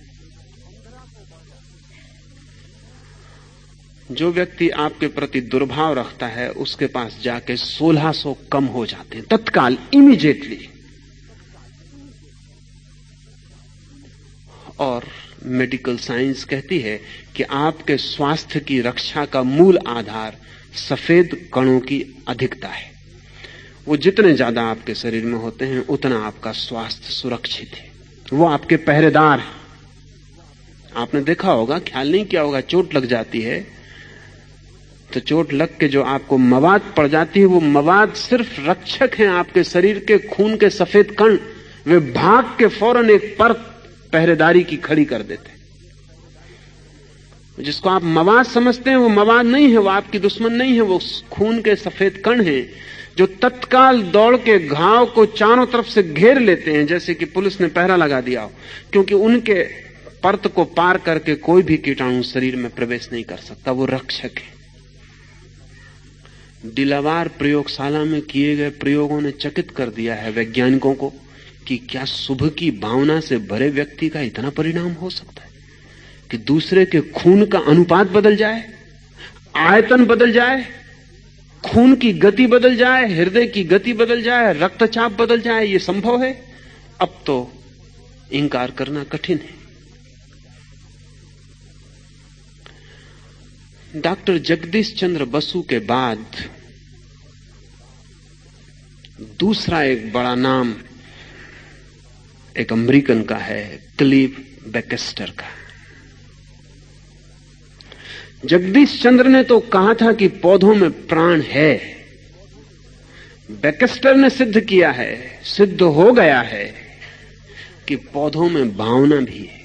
जो व्यक्ति आपके प्रति दुर्भाव रखता है उसके पास जाके 1600 कम हो जाते हैं, तत्काल, इमीडिएटली। और मेडिकल साइंस कहती है कि आपके स्वास्थ्य की रक्षा का मूल आधार सफेद कणों की अधिकता है। वो जितने ज्यादा आपके शरीर में होते हैं उतना आपका स्वास्थ्य सुरक्षित है, वो आपके पहरेदार हैं। आपने देखा होगा, ख्याल नहीं किया होगा, चोट लग जाती है तो चोट लग के जो आपको मवाद पड़ जाती है, वो मवाद सिर्फ रक्षक हैं आपके शरीर के खून के सफेद कण। वे भाग के फौरन एक परत पहरेदारी की खड़ी कर देते। जिसको आप मवाद समझते हैं वो मवाद नहीं है, वो आपकी दुश्मन नहीं है, वो खून के सफेद कण हैं जो तत्काल दौड़ के घाव को चारों तरफ से घेर लेते हैं, जैसे कि पुलिस ने पहरा लगा दिया हो, क्योंकि उनके परत को पार करके कोई भी कीटाणु शरीर में प्रवेश नहीं कर सकता, वो रक्षक है। डिलावार प्रयोगशाला में किए गए प्रयोगों ने चकित कर दिया है वैज्ञानिकों को कि क्या शुभ की भावना से भरे व्यक्ति का इतना परिणाम हो सकता है कि दूसरे के खून का अनुपात बदल जाए, आयतन बदल जाए, खून की गति बदल जाए, हृदय की गति बदल जाए, रक्तचाप बदल जाए? यह संभव है? अब तो इंकार करना कठिन है। डॉक्टर जगदीश चंद्र बसु के बाद दूसरा एक बड़ा नाम एक अमेरिकन का है, क्लीव बैक्स्टर का। जगदीश चंद्र ने तो कहा था कि पौधों में प्राण है। बैक्स्टर ने सिद्ध किया है, सिद्ध हो गया है कि पौधों में भावना भी है।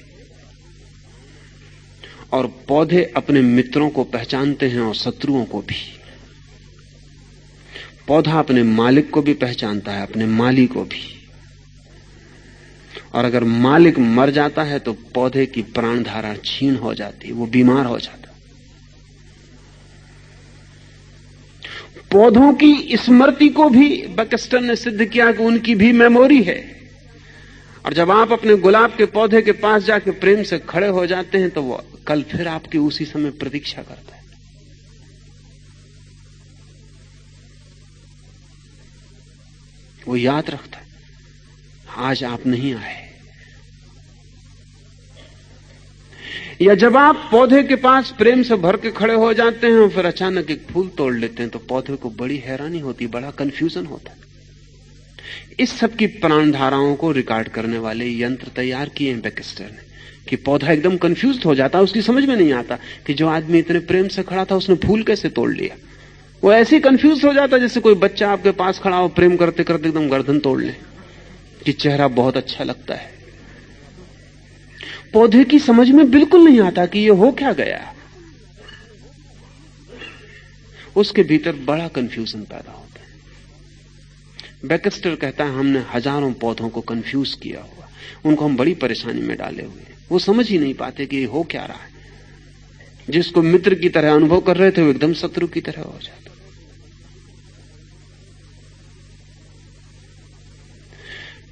और पौधे अपने मित्रों को पहचानते हैं और शत्रुओं को भी। पौधा अपने मालिक को भी पहचानता है, अपने माली को भी। और अगर मालिक मर जाता है तो पौधे की प्राणधारा क्षीण हो जाती है, वो बीमार हो जाता है। पौधों की स्मृति को भी बैक्स्टर ने सिद्ध किया कि उनकी भी मेमोरी है। और जब आप अपने गुलाब के पौधे के पास जाके प्रेम से खड़े हो जाते हैं तो वो कल फिर आपकी उसी समय प्रतीक्षा करता है। वो याद रखता है, आज आप नहीं आए। या जब आप पौधे के पास प्रेम से भर के खड़े हो जाते हैं और फिर अचानक एक फूल तोड़ लेते हैं तो पौधे को बड़ी हैरानी होती, बड़ा कंफ्यूजन होता है। इस सब की प्राणधाराओं को रिकॉर्ड करने वाले यंत्र तैयार किए हैं बैक्स्टर ने कि पौधा एकदम कंफ्यूज हो जाता है, उसकी समझ में नहीं आता कि जो आदमी इतने प्रेम से खड़ा था उसने फूल कैसे तोड़ लिया। वो ऐसे ही कंफ्यूज हो जाता जैसे कोई बच्चा आपके पास खड़ा हो, प्रेम करते करते एकदम गर्दन तोड़ ले कि चेहरा बहुत अच्छा लगता है। पौधे की समझ में बिल्कुल नहीं आता कि ये हो क्या गया। उसके भीतर बड़ा कंफ्यूजन पैदा होता है। बैक्स्टर कहता है हमने हजारों पौधों को कंफ्यूज किया हुआ, उनको हम बड़ी परेशानी में डाले हुए हैं। वो समझ ही नहीं पाते कि ये हो क्या रहा है। जिसको मित्र की तरह अनुभव कर रहे थे वो एकदम शत्रु की तरह हो जाता।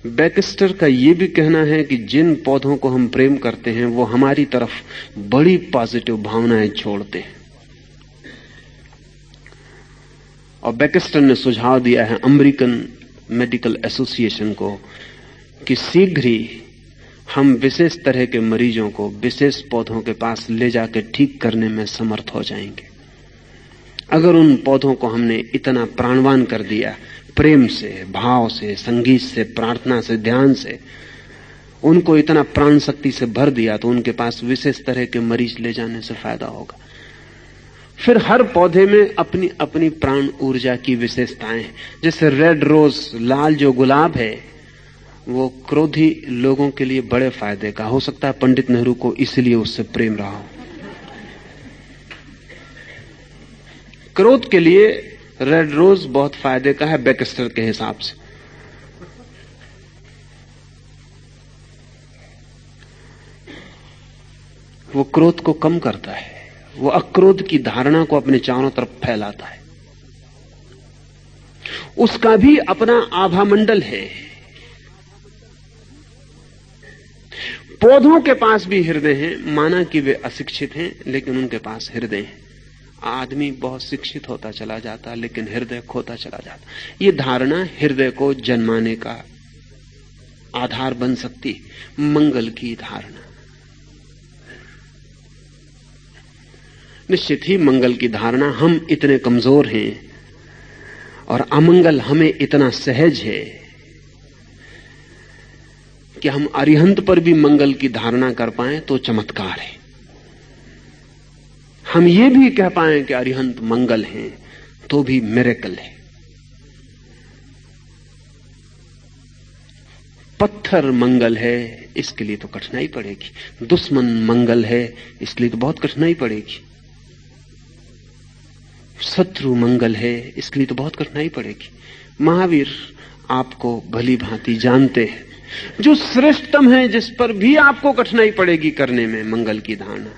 बैक्स्टर का यह भी कहना है कि जिन पौधों को हम प्रेम करते हैं वो हमारी तरफ बड़ी पॉजिटिव भावनाएं छोड़ते हैं। और बैक्स्टर ने सुझाव दिया है अमेरिकन मेडिकल एसोसिएशन को कि शीघ्र ही हम विशेष तरह के मरीजों को विशेष पौधों के पास ले जाकर ठीक करने में समर्थ हो जाएंगे। अगर उन पौधों को हमने इतना प्राणवान कर दिया, प्रेम से, भाव से, संगीत से, प्रार्थना से, ध्यान से, उनको इतना प्राण शक्ति से भर दिया तो उनके पास विशेष तरह के मरीज ले जाने से फायदा होगा। फिर हर पौधे में अपनी अपनी प्राण ऊर्जा की विशेषताएं हैं। जैसे रेड रोज, लाल जो गुलाब है, वो क्रोधी लोगों के लिए बड़े फायदे का हो सकता है। पंडित नेहरू को इसलिए उससे प्रेम रहा हो। क्रोध के लिए रेड रोज बहुत फायदे का है बैक्स्टर के हिसाब से। वो क्रोध को कम करता है, वो अक्रोध की धारणा को अपने चारों तरफ फैलाता है। उसका भी अपना आभा मंडल है। पौधों के पास भी हृदय है। माना कि वे अशिक्षित हैं लेकिन उनके पास हृदय है। आदमी बहुत शिक्षित होता चला जाता लेकिन हृदय खोता चला जाता। ये धारणा हृदय को जन्माने का आधार बन सकती है, मंगल की धारणा। निश्चित ही मंगल की धारणा, हम इतने कमजोर हैं और अमंगल हमें इतना सहज है कि हम अरिहंत पर भी मंगल की धारणा कर पाएं तो चमत्कार है। हम ये भी कह पाएं कि अरिहंत मंगल हैं तो भी मिरेकल है। पत्थर मंगल है इसके लिए तो कठिनाई पड़ेगी। दुश्मन मंगल है इसलिए तो बहुत कठिनाई पड़ेगी। शत्रु मंगल है इसके लिए तो बहुत कठिनाई पड़ेगी। महावीर आपको भली भांति जानते हैं। जो श्रेष्ठतम है, जिस पर भी आपको कठिनाई पड़ेगी करने में मंगल की धारणा,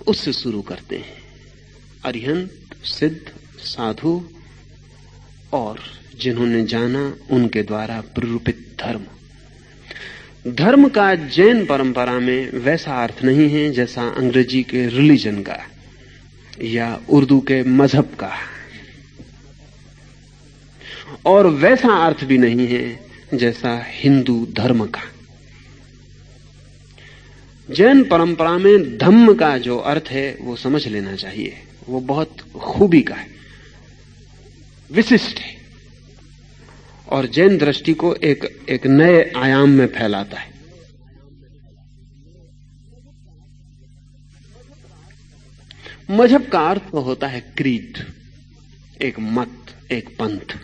उससे शुरू करते हैं। अरिहंत, सिद्ध, साधु और जिन्होंने जाना उनके द्वारा प्ररूपित धर्म। धर्म का जैन परंपरा में वैसा अर्थ नहीं है जैसा अंग्रेजी के रिलीजन का या उर्दू के मजहब का, और वैसा अर्थ भी नहीं है जैसा हिंदू धर्म का। जैन परंपरा में धम्म का जो अर्थ है वो समझ लेना चाहिए, वो बहुत खूबी का है, विशिष्ट है, और जैन दृष्टि को एक नए आयाम में फैलाता है। मजहब का अर्थ तो होता है क्रीड, एक मत, एक पंथ।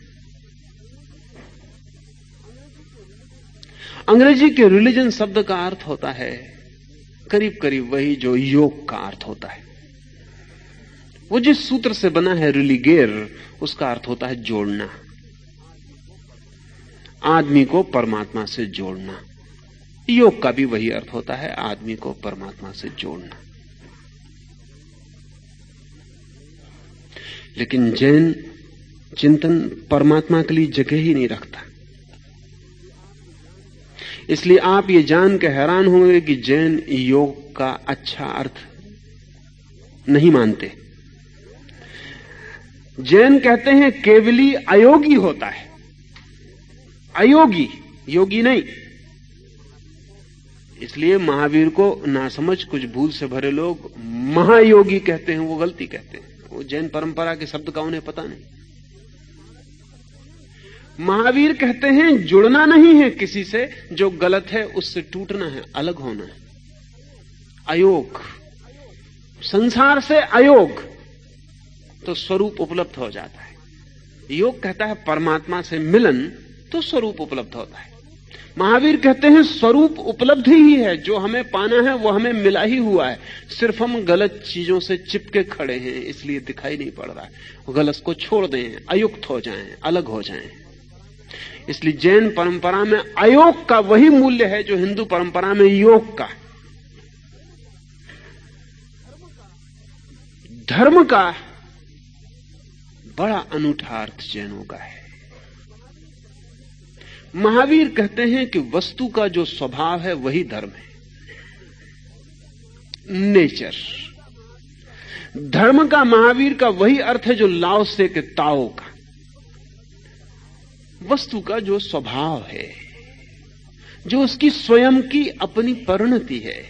अंग्रेजी के रिलीजन शब्द का अर्थ होता है करीब करीब वही जो योग का अर्थ होता है। वो जिस सूत्र से बना है रिलीगेर, उसका अर्थ होता है जोड़ना, आदमी को परमात्मा से जोड़ना। योग का भी वही अर्थ होता है, आदमी को परमात्मा से जोड़ना। लेकिन जैन चिंतन परमात्मा के लिए जगह ही नहीं रखता। इसलिए आप ये जान के हैरान होंगे कि जैन योग का अच्छा अर्थ नहीं मानते। जैन कहते हैं केवली अयोगी होता है, अयोगी, योगी नहीं। इसलिए महावीर को नासमझ कुछ भूल से भरे लोग महायोगी कहते हैं, वो गलती कहते हैं। वो जैन परंपरा के शब्द का उन्हें पता नहीं। महावीर कहते हैं जुड़ना नहीं है किसी से, जो गलत है उससे टूटना है, अलग होना है। अयोग, संसार से अयोग, तो स्वरूप उपलब्ध हो जाता है। योग कहता है परमात्मा से मिलन, तो स्वरूप उपलब्ध होता है। महावीर कहते हैं स्वरूप उपलब्ध ही है, जो हमें पाना है वो हमें मिला ही हुआ है, सिर्फ हम गलत चीजों से चिपके खड़े हैं, इसलिए दिखाई नहीं पड़ रहा है। गलत को छोड़ दें, अयुक्त हो जाएं, अलग हो जाएं। इसलिए जैन परंपरा में अयोग का वही मूल्य है जो हिंदू परंपरा में योग का। धर्म का बड़ा अनूठा अर्थ जैनों का है। महावीर कहते हैं कि वस्तु का जो स्वभाव है वही धर्म है, नेचर। धर्म का महावीर का वही अर्थ है जो लाओ से के ताओ का, वस्तु का जो स्वभाव है, जो उसकी स्वयं की अपनी परिणति है।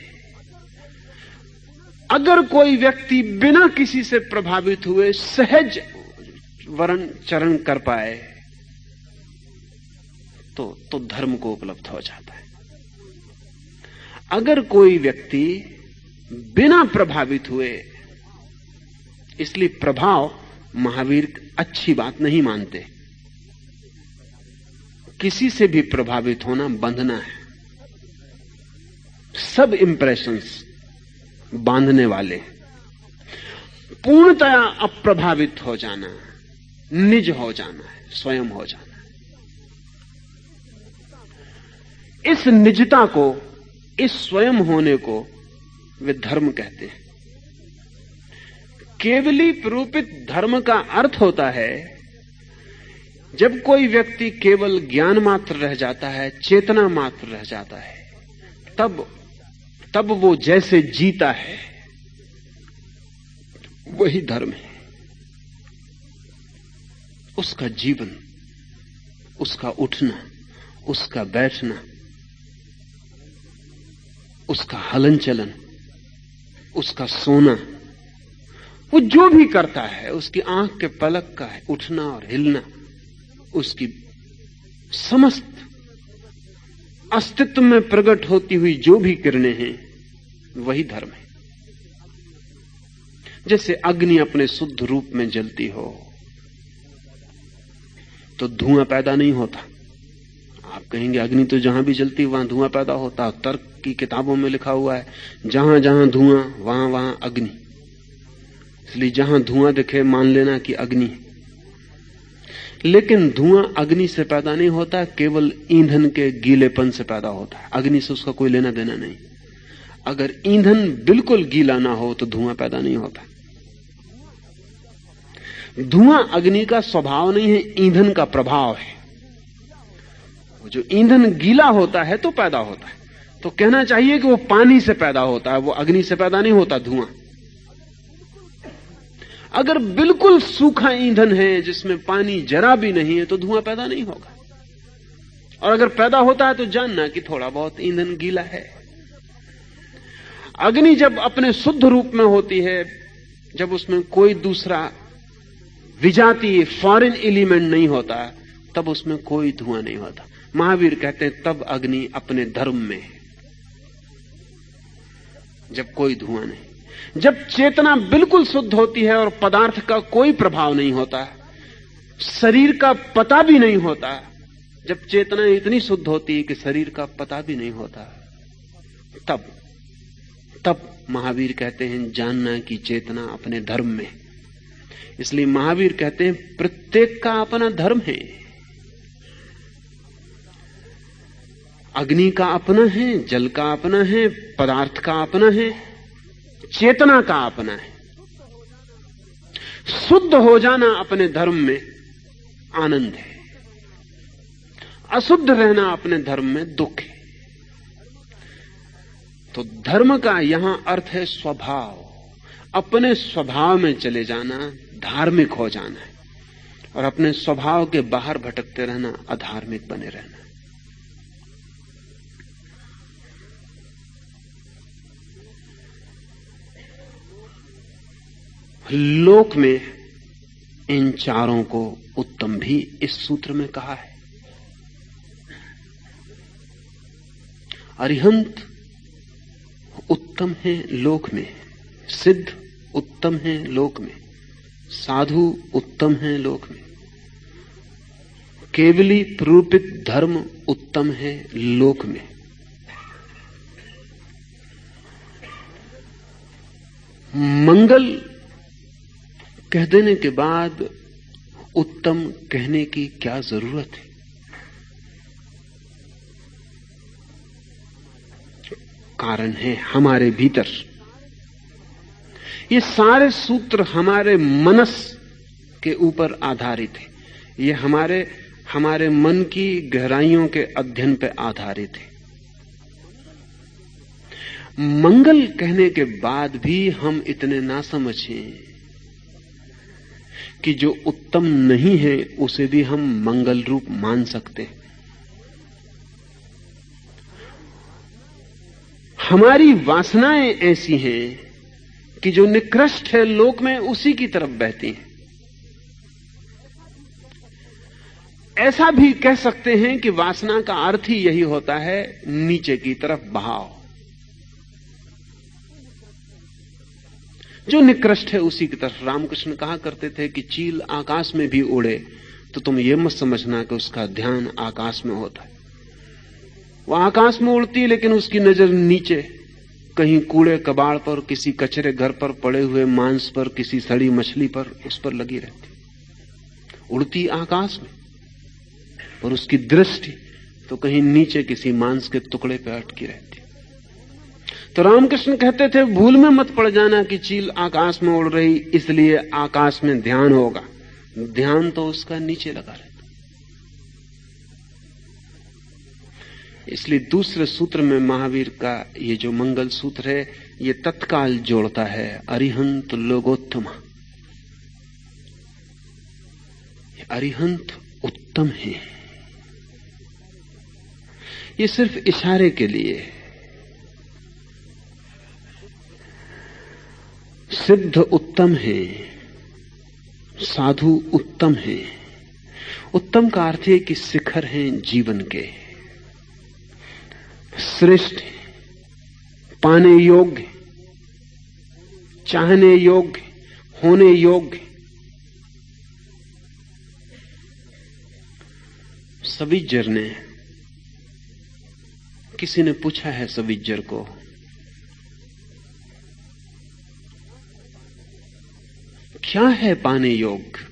अगर कोई व्यक्ति बिना किसी से प्रभावित हुए सहज वर्ण चरण कर पाए तो धर्म को उपलब्ध हो जाता है। अगर कोई व्यक्ति बिना प्रभावित हुए, इसलिए प्रभाव महावीर अच्छी बात नहीं मानते। किसी से भी प्रभावित होना बंधना है। सब इंप्रेशंस बांधने वाले। पूर्णतया अप्रभावित हो जाना, निज हो जाना है, स्वयं हो जाना। इस निजता को, इस स्वयं होने को वे धर्म कहते हैं। केवली प्ररूपित धर्म का अर्थ होता है जब कोई व्यक्ति केवल ज्ञान मात्र रह जाता है, चेतना मात्र रह जाता है, तब वो जैसे जीता है वही धर्म है। उसका जीवन, उसका उठना, उसका बैठना, उसका हलन चलन, उसका सोना, वो जो भी करता है, उसकी आंख के पलक का है उठना और हिलना, उसकी समस्त अस्तित्व में प्रकट होती हुई जो भी किरणें हैं वही धर्म है। जैसे अग्नि अपने शुद्ध रूप में जलती हो तो धुआं पैदा नहीं होता। आप कहेंगे अग्नि तो जहां भी जलती वहां धुआं पैदा होता। तर्क की किताबों में लिखा हुआ है जहां जहां धुआं वहां वहां अग्नि। इसलिए जहां धुआं दिखे मान लेना कि अग्नि। लेकिन धुआं अग्नि से पैदा नहीं होता, केवल ईंधन के गीलेपन से पैदा होता है। अग्नि से उसका कोई लेना देना नहीं। अगर ईंधन बिल्कुल गीला ना हो तो धुआं पैदा नहीं होता। धुआं अग्नि का स्वभाव नहीं है, ईंधन का प्रभाव है। जो ईंधन गीला होता है तो पैदा होता है, तो कहना चाहिए कि वो पानी से पैदा होता है, वो अग्नि से पैदा नहीं होता धुआं। अगर बिल्कुल सूखा ईंधन है जिसमें पानी जरा भी नहीं है तो धुआं पैदा नहीं होगा, और अगर पैदा होता है तो जानना कि थोड़ा बहुत ईंधन गीला है। अग्नि जब अपने शुद्ध रूप में होती है, जब उसमें कोई दूसरा विजातीय फॉरेन एलिमेंट नहीं होता, तब उसमें कोई धुआं नहीं होता। महावीर कहते हैं तब अग्नि अपने धर्म में है, जब कोई धुआं नहीं। जब चेतना बिल्कुल शुद्ध होती है और पदार्थ का कोई प्रभाव नहीं होता, शरीर का पता भी नहीं होता, जब चेतना इतनी शुद्ध होती है कि शरीर का पता भी नहीं होता, तब महावीर कहते हैं जानना कि चेतना अपने धर्म में। इसलिए महावीर कहते हैं प्रत्येक का अपना धर्म है। अग्नि का अपना है, जल का अपना है, पदार्थ का अपना है, चेतना का अपना है। शुद्ध हो जाना अपने धर्म में आनंद है, अशुद्ध रहना अपने धर्म में दुख है। तो धर्म का यहां अर्थ है स्वभाव, अपने स्वभाव में चले जाना, धार्मिक हो जाना है, और अपने स्वभाव के बाहर भटकते रहना अधार्मिक बने रहना। लोक में इन चारों को उत्तम भी इस सूत्र में कहा है। अरिहंत उत्तम है लोक में, सिद्ध उत्तम है लोक में, साधु उत्तम है लोक में, केवली प्रूपित धर्म उत्तम है लोक में। मंगल कह देने के बाद उत्तम कहने की क्या जरूरत है? कारण है हमारे भीतर। ये सारे सूत्र हमारे मनस के ऊपर आधारित है, ये हमारे मन की गहराइयों के अध्ययन पर आधारित है। मंगल कहने के बाद भी हम इतने ना समझें कि जो उत्तम नहीं है उसे भी हम मंगल रूप मान सकते हैं। हमारी वासनाएं ऐसी हैं कि जो निकृष्ट है लोक में उसी की तरफ बहती हैं। ऐसा भी कह सकते हैं कि वासना का अर्थ ही यही होता है, नीचे की तरफ बहाव। जो निकृष्ट है उसी की तरफ। रामकृष्ण कहा करते थे कि चील आकाश में भी उड़े तो तुम ये मत समझना कि उसका ध्यान आकाश में होता है। वो आकाश में उड़ती है लेकिन उसकी नजर नीचे कहीं कूड़े कबाड़ पर, किसी कचरे घर पर पड़े हुए मांस पर, किसी सड़ी मछली पर, उस पर लगी रहती। उड़ती आकाश में और उसकी दृष्टि तो कहीं नीचे किसी मांस के टुकड़े पर अटकी रहती। तो रामकृष्ण कहते थे भूल में मत पड़ जाना कि चील आकाश में उड़ रही इसलिए आकाश में ध्यान होगा। ध्यान तो उसका नीचे लगा रहता। इसलिए दूसरे सूत्र में महावीर का ये जो मंगल सूत्र है ये तत्काल जोड़ता है अरिहंत लोगोत्तम। अरिहंत उत्तम है, ये सिर्फ इशारे के लिए। सिद्ध उत्तम है, साधु उत्तम है। उत्तम का अर्थ है कि शिखर हैं जीवन के, श्रेष्ठ, पाने योग्य, चाहने योग्य, होने योग्य। सविज्जर ने, किसी ने पूछा है सविज्जर को, क्या है पाने योग्य,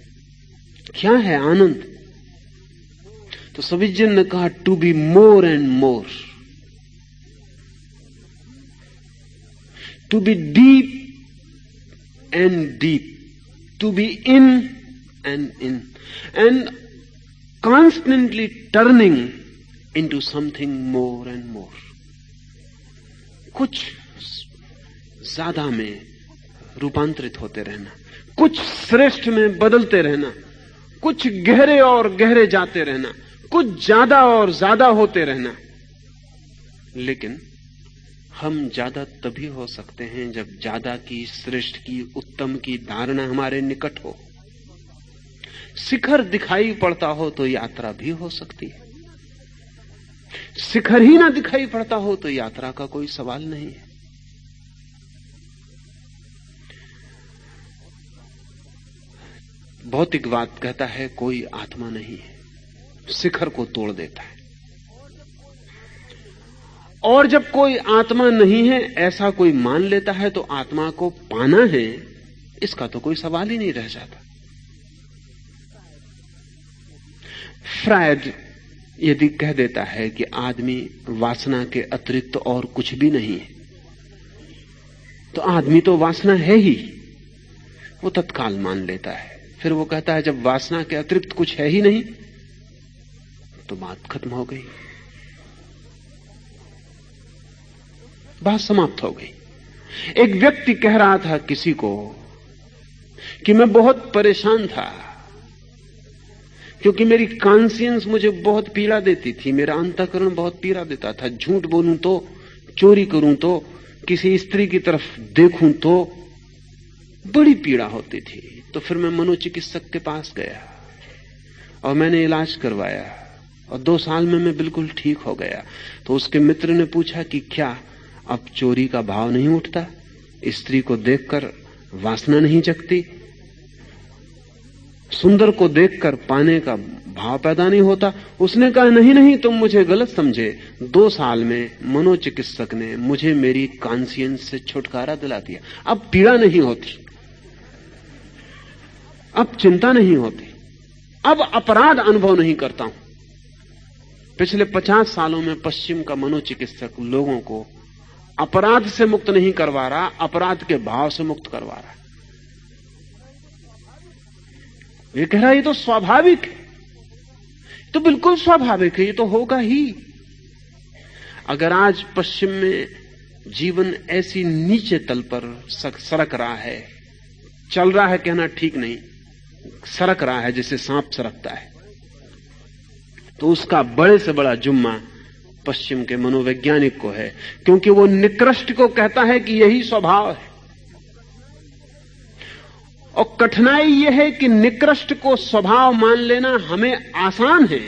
क्या है आनंद? तो सविज्जर ने कहा to be more and more, to be deep and deep, to be in and in and constantly turning into something more and more. कुछ ज्यादा में रूपांतरित होते रहना, कुछ श्रेष्ठ में बदलते रहना, कुछ गहरे और गहरे जाते रहना, कुछ ज्यादा और ज्यादा होते रहना। लेकिन हम ज्यादा तभी हो सकते हैं जब ज्यादा की, श्रेष्ठ की, उत्तम की धारणा हमारे निकट हो। शिखर दिखाई पड़ता हो तो यात्रा भी हो सकती है, शिखर ही ना दिखाई पड़ता हो तो यात्रा का कोई सवाल नहीं है। भौतिकवाद कहता है कोई आत्मा नहीं है, शिखर को तोड़ देता है। और जब कोई आत्मा नहीं है ऐसा कोई मान लेता है तो आत्मा को पाना है, इसका तो कोई सवाल ही नहीं रह जाता। फ्रायड यदि कह देता है कि आदमी वासना के अतिरिक्त और कुछ भी नहीं है, तो आदमी तो वासना है ही, वो तत्काल मान लेता है। फिर वो कहता है जब वासना के अतिरिक्त कुछ है ही नहीं तो बात खत्म हो गई, बात समाप्त हो गई। एक व्यक्ति कह रहा था किसी को कि मैं बहुत परेशान था क्योंकि मेरी कॉन्शियंस मुझे बहुत पीड़ा देती थी, मेरा अंतःकरण बहुत पीड़ा देता था। झूठ बोलूं तो, चोरी करूं तो, किसी स्त्री की तरफ देखूं तो बड़ी पीड़ा होती थी। तो फिर मैं मनोचिकित्सक के पास गया और मैंने इलाज करवाया और 2 साल में मैं बिल्कुल ठीक हो गया। तो उसके मित्र ने पूछा कि क्या अब चोरी का भाव नहीं उठता, स्त्री को देखकर वासना नहीं जगती, सुंदर को देखकर पाने का भाव पैदा नहीं होता? उसने कहा नहीं नहीं, तुम मुझे गलत समझे। 2 साल में मनोचिकित्सक ने मुझे मेरी कॉन्शियंस से छुटकारा दिला दिया। अब पीड़ा नहीं होती, अब चिंता नहीं होती, अब अपराध अनुभव नहीं करता हूं। पिछले 50 सालों में पश्चिम का मनोचिकित्सक लोगों को अपराध से मुक्त नहीं करवा रहा, अपराध के भाव से मुक्त करवा रहा है। ये कह रहा है ये तो स्वाभाविक है, तो बिल्कुल स्वाभाविक है, ये तो होगा ही। अगर आज पश्चिम में जीवन ऐसी नीचे तल पर सरक रहा है, चल रहा है कहना ठीक नहीं, सरक रहा है जैसे सांप सरकता है, तो उसका बड़े से बड़ा जुम्मा पश्चिम के मनोवैज्ञानिक को है, क्योंकि वो निकृष्ट को कहता है कि यही स्वभाव है। और कठिनाई यह है कि निकृष्ट को स्वभाव मान लेना हमें आसान है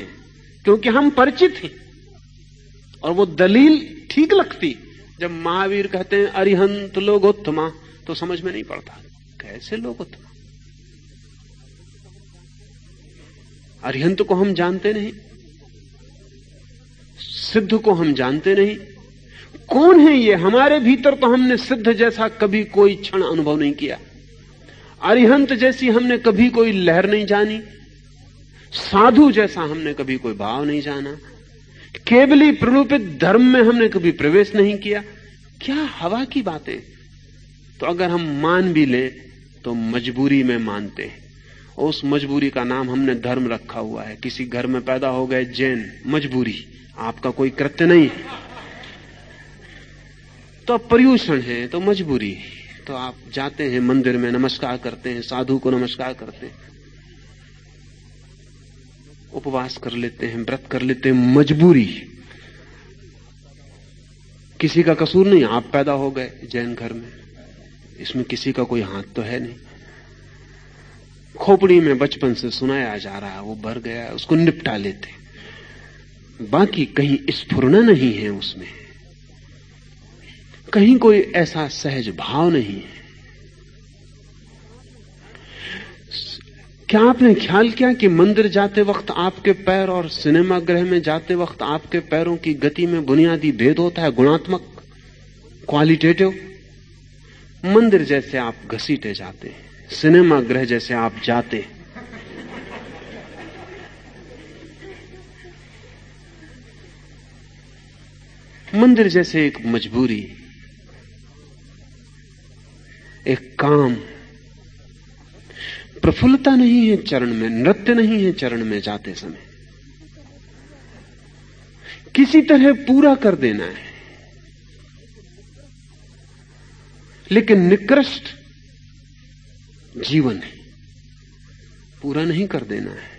क्योंकि हम परिचित हैं, और वो दलील ठीक लगती। जब महावीर कहते हैं अरिहंत लोगोत्तमा, तो समझ में नहीं पड़ता कैसे लोगोत्तमा। अरिहंत को हम जानते नहीं, सिद्ध को हम जानते नहीं। कौन है ये? हमारे भीतर तो हमने सिद्ध जैसा कभी कोई क्षण अनुभव नहीं किया, अरिहंत जैसी हमने कभी कोई लहर नहीं जानी, साधु जैसा हमने कभी कोई भाव नहीं जाना, केवली प्ररूपित धर्म में हमने कभी प्रवेश नहीं किया। क्या हवा की बातें। तो अगर हम मान भी लें तो मजबूरी में मानते हैं, और उस मजबूरी का नाम हमने धर्म रखा हुआ है। किसी घर में पैदा हो गए जैन, मजबूरी, आपका कोई कृत्य नहीं, तो पर्यूषण है तो मजबूरी। तो आप जाते हैं मंदिर में, नमस्कार करते हैं, साधु को नमस्कार करते हैं, उपवास कर लेते हैं, व्रत कर लेते हैं, मजबूरी। किसी का कसूर नहीं, आप पैदा हो गए जैन घर में, इसमें किसी का कोई हाथ तो है नहीं। खोपड़ी में बचपन से सुनाया जा रहा है, वो भर गया, उसको निपटा लेते, बाकी कहीं स्फुरना नहीं है उसमें, कहीं कोई ऐसा सहज भाव नहीं है। क्या आपने ख्याल किया कि मंदिर जाते वक्त आपके पैर और सिनेमा गृह में जाते वक्त आपके पैरों की गति में बुनियादी भेद होता है, गुणात्मक, क्वालिटेटिव। मंदिर जैसे आप घसीटे जाते हैं, सिनेमा गृह जैसे आप जाते हैं। मंदिर जैसे एक मजबूरी, एक काम, प्रफुल्लता नहीं है चरण में, नृत्य नहीं है चरण में जाते समय। किसी तरह पूरा कर देना है, लेकिन निकृष्ट जीवन है, पूरा नहीं कर देना है।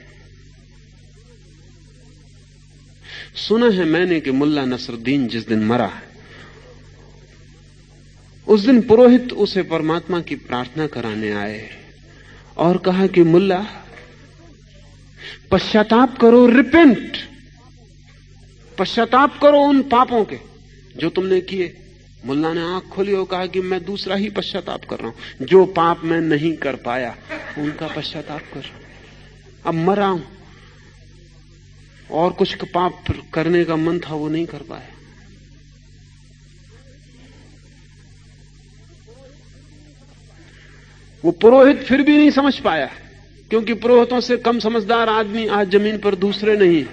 सुना है मैंने कि मुल्ला नसरुद्दीन जिस दिन मरा, उस दिन पुरोहित उसे परमात्मा की प्रार्थना कराने आए और कहा कि मुल्ला पश्चाताप करो, रिपेंट, पश्चाताप करो उन पापों के जो तुमने किए। मुल्ला ने आंख खोली और कहा कि मैं दूसरा ही पश्चाताप कर रहा हूं, जो पाप मैं नहीं कर पाया उनका पश्चाताप कर रहा हूं। अब मरा हूं और कुछ पाप करने का मन था वो नहीं कर पाया। वो पुरोहित फिर भी नहीं समझ पाया, क्योंकि पुरोहितों से कम समझदार आदमी आज जमीन पर दूसरे नहीं।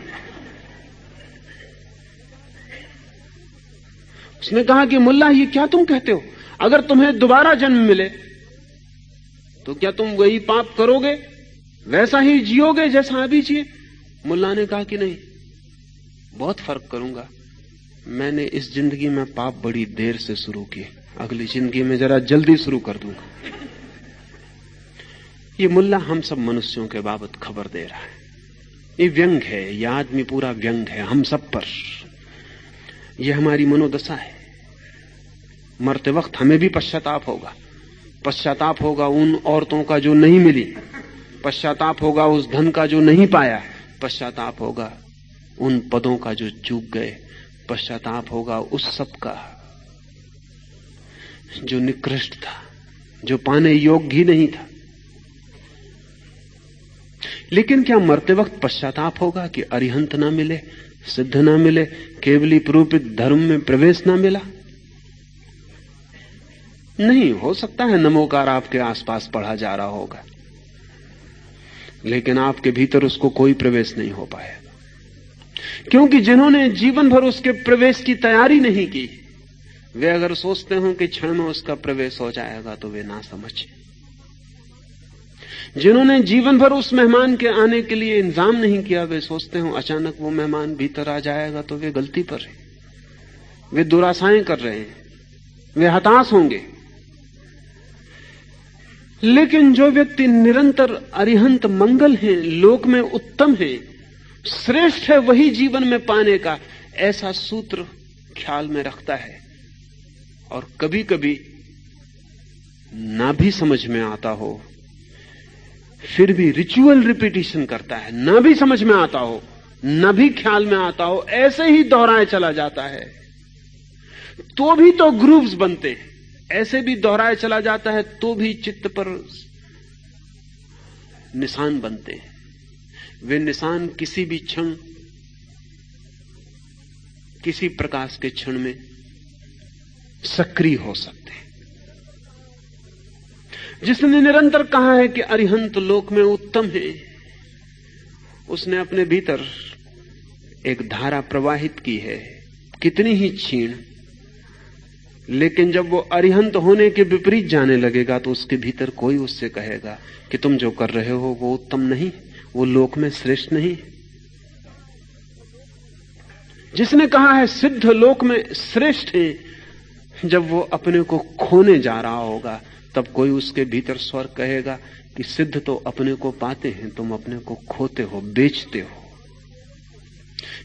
उसने कहा कि मुल्ला ये क्या तुम कहते हो, अगर तुम्हें दोबारा जन्म मिले तो क्या तुम वही पाप करोगे, वैसा ही जियोगे जैसा अभी जिए? मुल्ला ने कहा कि नहीं, बहुत फर्क करूंगा। मैंने इस जिंदगी में पाप बड़ी देर से शुरू किए, अगली जिंदगी में जरा जल्दी शुरू कर दूंगा। ये मुल्ला हम सब मनुष्यों के बाबत खबर दे रहा है। ये व्यंग है, ये आदमी पूरा व्यंग है हम सब पर। ये हमारी मनोदशा है। मरते वक्त हमें भी पश्चाताप होगा। पश्चाताप होगा उन औरतों का जो नहीं मिली, पश्चाताप होगा उस धन का जो नहीं पाया, पश्चाताप होगा उन पदों का जो चूक गए, पश्चाताप होगा उस सब का जो निकृष्ट था, जो पाने योग्य ही नहीं था। लेकिन क्या मरते वक्त पश्चाताप होगा कि अरिहंत ना मिले, सिद्ध ना मिले, केवली प्रूपित धर्म में प्रवेश ना मिला? नहीं, हो सकता है नमोकार आपके आसपास पढ़ा जा रहा होगा, लेकिन आपके भीतर उसको कोई प्रवेश नहीं हो पाएगा, क्योंकि जिन्होंने जीवन भर उसके प्रवेश की तैयारी नहीं की, वे अगर सोचते हो कि क्षण में उसका प्रवेश हो जाएगा तो वे ना समझे। जिन्होंने जीवन भर उस मेहमान के आने के लिए इंतजाम नहीं किया, वे सोचते हो अचानक वो मेहमान भीतर आ जाएगा, तो वे गलती पर हैं, वे दुराशाएं कर रहे हैं, वे हताश होंगे। लेकिन जो व्यक्ति निरंतर अरिहंत मंगल है, लोक में उत्तम है, श्रेष्ठ है, वही जीवन में पाने का ऐसा सूत्र ख्याल में रखता है और कभी कभी ना भी समझ में आता हो फिर भी रिचुअल रिपीटिशन करता है, ना भी समझ में आता हो, ना भी ख्याल में आता हो, ऐसे ही दोहराए चला जाता है, तो भी तो ग्रूव्स बनते हैं, ऐसे भी दोहराए चला जाता है तो भी चित्त पर निशान बनते हैं। वे निशान किसी भी क्षण, किसी प्रकाश के क्षण में सक्रिय हो सकते हैं। जिसने निरंतर कहा है कि अरिहंत लोक में उत्तम है, उसने अपने भीतर एक धारा प्रवाहित की है, कितनी ही क्षीण, लेकिन जब वो अरिहंत होने के विपरीत जाने लगेगा तो उसके भीतर कोई उससे कहेगा कि तुम जो कर रहे हो वो उत्तम नहीं, वो लोक में श्रेष्ठ नहीं। जिसने कहा है सिद्ध लोक में श्रेष्ठ है, जब वो अपने को खोने जा रहा होगा तब कोई उसके भीतर स्वर कहेगा कि सिद्ध तो अपने को पाते हैं, तुम अपने को खोते हो, बेचते हो।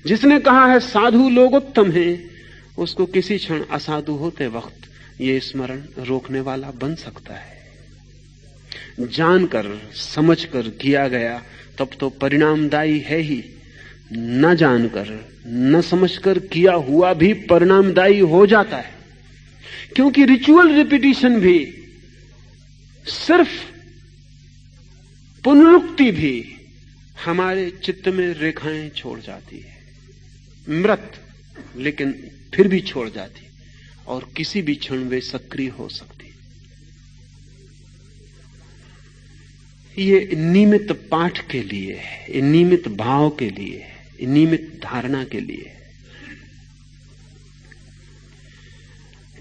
जिसने कहा है साधु लोग उत्तम हैं, उसको किसी क्षण असाधु होते वक्त ये स्मरण रोकने वाला बन सकता है। जानकर समझकर किया गया तब तो परिणामदायी है ही, न जानकर न समझकर किया हुआ भी परिणामदायी हो जाता है, क्योंकि रिचुअल रिपीटिशन भी, सिर्फ पुनरुक्ति भी हमारे चित्त में रेखाएं छोड़ जाती है, मृत लेकिन फिर भी छोड़ जाती, और किसी भी क्षण वे सक्रिय हो सकती। ये नियमित पाठ के लिए, ये नियमित भाव के लिए, ये नियमित धारणा के लिए।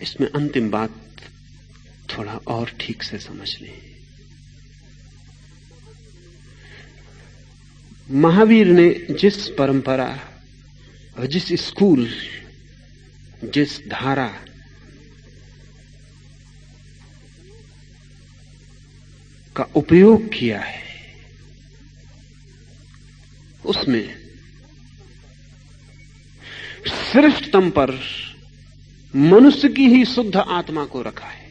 इसमें अंतिम बात थोड़ा और ठीक से समझ लें। महावीर ने जिस परंपरा और जिस स्कूल, जिस धारा का उपयोग किया है, उसमें श्रेष्ठतम पर मनुष्य की ही शुद्ध आत्मा को रखा है।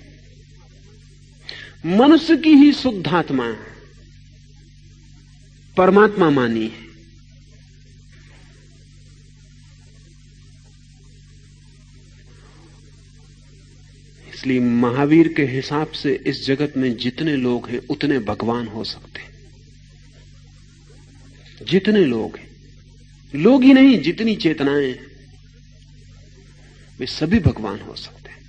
मनुष्य की ही शुद्ध आत्मा परमात्मा मानी है। इसलिए महावीर के हिसाब से इस जगत में जितने लोग हैं उतने भगवान हो सकते हैं। जितने लोग हैं, लोग ही नहीं, जितनी चेतनाएं हैं, वे सभी भगवान हो सकते हैं।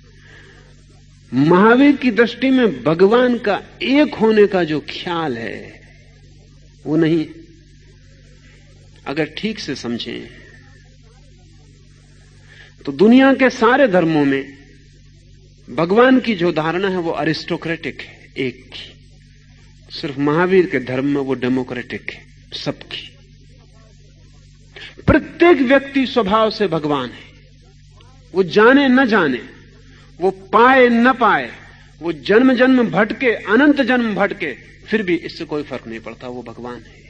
महावीर की दृष्टि में भगवान का एक होने का जो ख्याल है वो नहीं। अगर ठीक से समझें तो दुनिया के सारे धर्मों में भगवान की जो धारणा है वो अरिस्टोक्रेटिक है, एक की। सिर्फ महावीर के धर्म में वो डेमोक्रेटिक है, सबकी। प्रत्येक व्यक्ति स्वभाव से भगवान है। वो जाने न जाने, वो पाए न पाए, वो जन्म जन्म भटके, अनंत जन्म भटके, फिर भी इससे कोई फर्क नहीं पड़ता, वो भगवान है।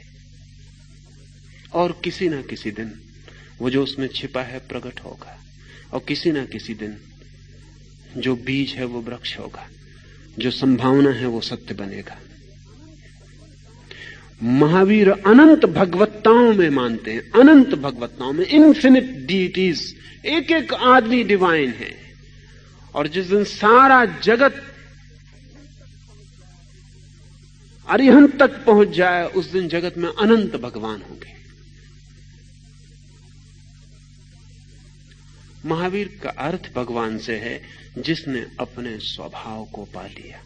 और किसी ना किसी दिन वो जो उसमें छिपा है प्रकट होगा, और किसी ना किसी दिन जो बीज है वो वृक्ष होगा, जो संभावना है वो सत्य बनेगा। महावीर अनंत भगवत्ताओं में मानते हैं, अनंत भगवत्ताओं में, इन्फिनिट डीटीज। एक एक आदमी डिवाइन है। और जिस दिन सारा जगत अरिहंत तक पहुंच जाए, उस दिन जगत में अनंत भगवान होंगे। महावीर का अर्थ भगवान से है जिसने अपने स्वभाव को पा लिया।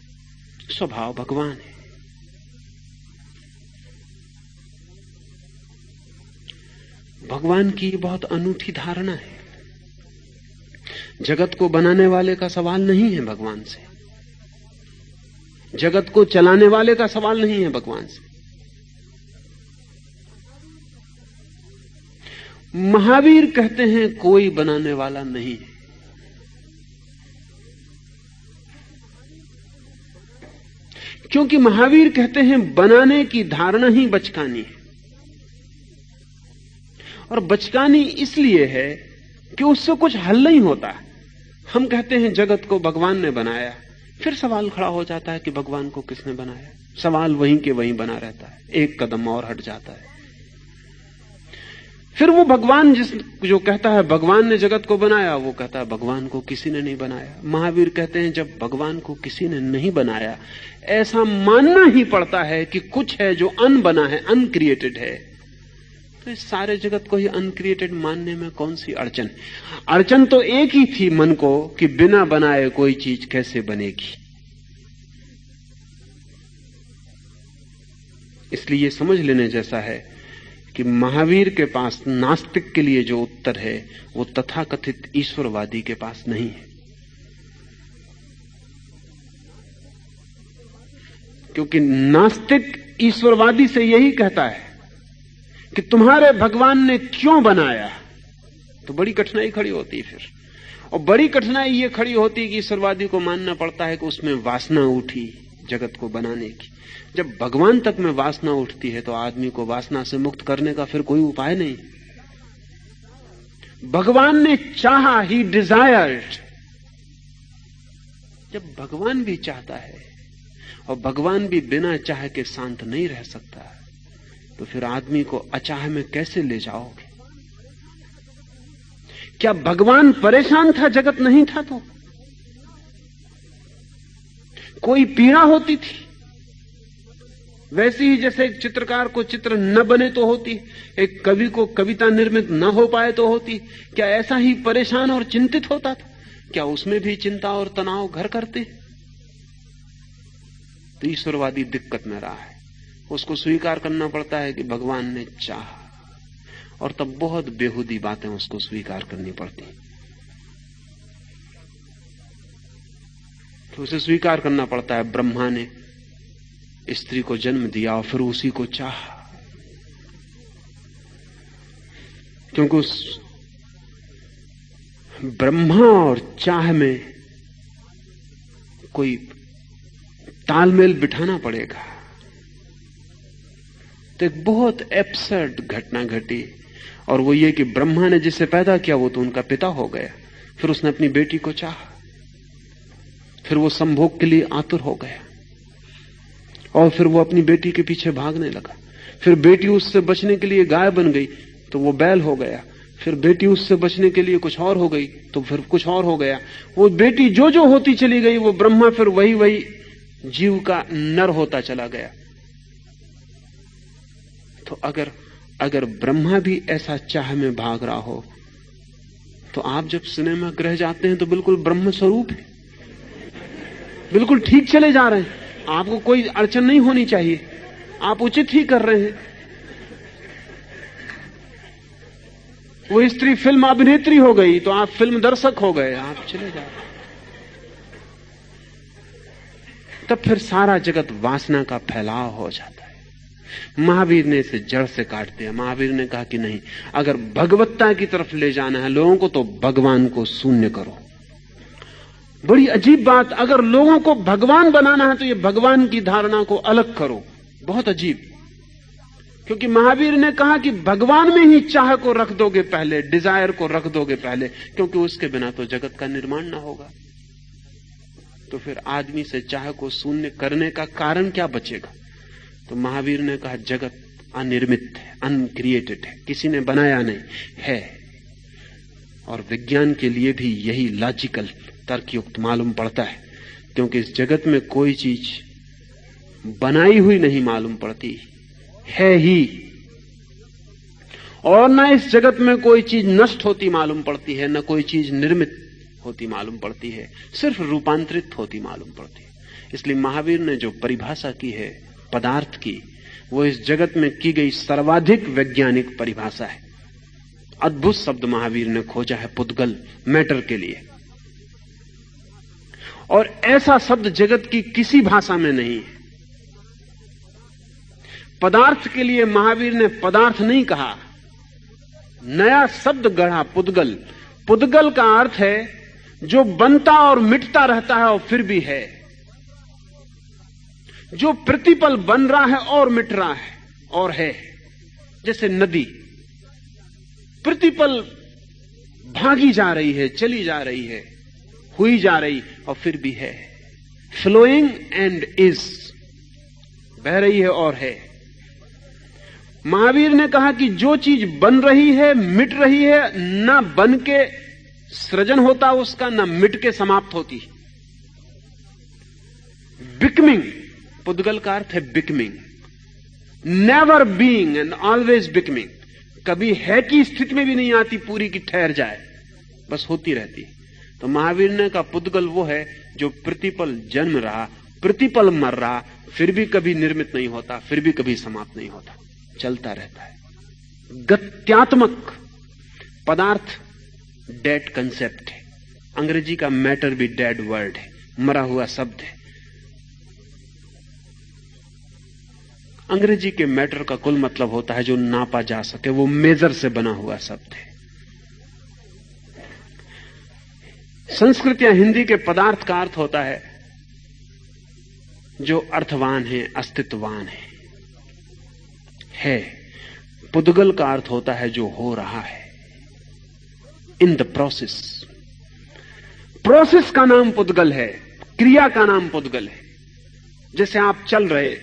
स्वभाव भगवान है। भगवान की बहुत अनूठी धारणा है। जगत को बनाने वाले का सवाल नहीं है भगवान से, जगत को चलाने वाले का सवाल नहीं है भगवान से। महावीर कहते हैं कोई बनाने वाला नहीं है। क्योंकि महावीर कहते हैं बनाने की धारणा ही बचकानी है। और बचकानी इसलिए है कि उससे कुछ हल नहीं होता। हम कहते हैं जगत को भगवान ने बनाया, फिर सवाल खड़ा हो जाता है कि भगवान को किसने बनाया। सवाल वहीं के वहीं बना रहता है, एक कदम और हट जाता है। फिर वो भगवान जो कहता है भगवान ने जगत को बनाया, वो कहता है भगवान को किसी ने नहीं बनाया। महावीर कहते हैं जब भगवान को किसी ने नहीं बनाया, ऐसा मानना ही पड़ता है कि कुछ है जो अनबना है, अनक्रिएटेड है, तो इस सारे जगत को ही अनक्रिएटेड मानने में कौन सी अड़चन? अड़चन तो एक ही थी मन को कि बिना बनाए कोई चीज कैसे बनेगी। इसलिए ये समझ लेने जैसा है कि महावीर के पास नास्तिक के लिए जो उत्तर है वो तथाकथित ईश्वरवादी के पास नहीं है। क्योंकि नास्तिक ईश्वरवादी से यही कहता है कि तुम्हारे भगवान ने क्यों बनाया, तो बड़ी कठिनाई खड़ी होती है फिर। और बड़ी कठिनाई ये खड़ी होती है कि ईश्वरवादी को मानना पड़ता है कि उसमें वासना उठी जगत को बनाने की। जब भगवान तक में वासना उठती है तो आदमी को वासना से मुक्त करने का फिर कोई उपाय नहीं। भगवान ने चाहा, ही डिजायर्ड। जब भगवान भी चाहता है और भगवान भी बिना चाह के शांत नहीं रह सकता, तो फिर आदमी को अचाह में कैसे ले जाओगे? क्या भगवान परेशान था जगत नहीं था तो? कोई पीड़ा होती थी? वैसे ही जैसे एक चित्रकार को चित्र न बने तो होती, एक कवि को कविता निर्मित न हो पाए तो होती। क्या ऐसा ही परेशान और चिंतित होता था? क्या उसमें भी चिंता और तनाव घर करते? तो ईश्वरवादी दिक्कत में रहा है। उसको स्वीकार करना पड़ता है कि भगवान ने चाहा, और तब बहुत बेहुदी बातें उसको स्वीकार करनी पड़ती। तो उसे स्वीकार करना पड़ता है ब्रह्मा ने स्त्री को जन्म दिया और फिर उसी को चाहा। क्योंकि उस ब्रह्मा और चाह में कोई तालमेल बिठाना पड़ेगा। तो एक बहुत एब्सर्ड घटना घटी, और वो ये कि ब्रह्मा ने जिसे पैदा किया वो तो उनका पिता हो गया, फिर उसने अपनी बेटी को चाहा, फिर वो संभोग के लिए आतुर हो गया, और फिर वो अपनी बेटी के पीछे भागने लगा। फिर बेटी उससे बचने के लिए गाय बन गई तो वो बैल हो गया, फिर बेटी उससे बचने के लिए कुछ और हो गई तो फिर कुछ और हो गया। वो बेटी जो जो होती चली गई, वो ब्रह्मा फिर वही वही जीव का नर होता चला गया। तो अगर ब्रह्मा भी ऐसा चाह में भाग रहा हो, तो आप जब सिनेमा गृह जाते हैं तो बिल्कुल ब्रह्म स्वरूप है, बिल्कुल ठीक चले जा रहे हैं, आपको कोई अड़चन नहीं होनी चाहिए, आप उचित ही कर रहे हैं। वो स्त्री फिल्म अभिनेत्री हो गई तो आप फिल्म दर्शक हो गए, आप चले जा रहे। तब फिर सारा जगत वासना का फैलाव हो जाता है। महावीर ने इसे जड़ से काट दिया। महावीर ने कहा कि नहीं, अगर भगवत्ता की तरफ ले जाना है लोगों को तो भगवान को शून्य करो। बड़ी अजीब बात, अगर लोगों को भगवान बनाना है तो ये भगवान की धारणा को अलग करो। बहुत अजीब, क्योंकि महावीर ने कहा कि भगवान में ही चाह को रख दोगे पहले, डिजायर को रख दोगे पहले, क्योंकि उसके बिना तो जगत का निर्माण ना होगा। तो फिर आदमी से चाह को शून्य करने का कारण क्या बचेगा? तो महावीर ने कहा जगत अनिर्मित है, अनक्रिएटेड है, किसी ने बनाया नहीं है। और विज्ञान के लिए भी यही लॉजिकल तर्कयुक्त मालूम पड़ता है, क्योंकि इस जगत में कोई चीज बनाई हुई नहीं मालूम पड़ती, है ही। और न इस जगत में कोई चीज नष्ट होती मालूम पड़ती है, न कोई चीज निर्मित होती मालूम पड़ती है, सिर्फ रूपांतरित होती मालूम पड़ती है। इसलिए महावीर ने जो परिभाषा की है पदार्थ की, वो इस जगत में की गई सर्वाधिक वैज्ञानिक परिभाषा है। अद्भुत शब्द महावीर ने खोजा है पुद्गल, मैटर के लिए, और ऐसा शब्द जगत की किसी भाषा में नहीं है। पदार्थ के लिए महावीर ने पदार्थ नहीं कहा, नया शब्द गढ़ा, पुद्गल। पुद्गल का अर्थ है जो बनता और मिटता रहता है और फिर भी है, जो प्रतिपल बन रहा है और मिट रहा है और है। जैसे नदी प्रतिपल भागी जा रही है, चली जा रही है, हुई जा रही और फिर भी है। फ्लोइंग एंड इज, बह रही है और है। महावीर ने कहा कि जो चीज बन रही है, मिट रही है, ना बन के सृजन होता उसका, ना मिट के समाप्त होती। बिकमिंग, पुद्गल का अर्थ है becoming, never being and always becoming. कभी है की स्थिति में भी नहीं आती पूरी की ठहर जाए, बस होती रहती। तो महावीर ने कहा पुद्गल वो है जो प्रतिपल जन्म रहा, प्रतिपल मर रहा, फिर भी कभी निर्मित नहीं होता, फिर भी कभी समाप्त नहीं होता, चलता रहता है। गत्यात्मक पदार्थ डेड कंसेप्ट है। अंग्रेजी का मैटर भी डेड वर्ड है, मरा हुआ शब्द है। अंग्रेजी के मैटर का कुल मतलब होता है जो नापा जा सके, वो मेजर से बना हुआ शब्द है। संस्कृत या हिंदी के पदार्थ का अर्थ होता है जो अर्थवान है, अस्तित्ववान है। पुद्गल का अर्थ होता है जो हो रहा है, इन द प्रोसेस। प्रोसेस का नाम पुद्गल है, क्रिया का नाम पुद्गल है। जैसे आप चल रहे,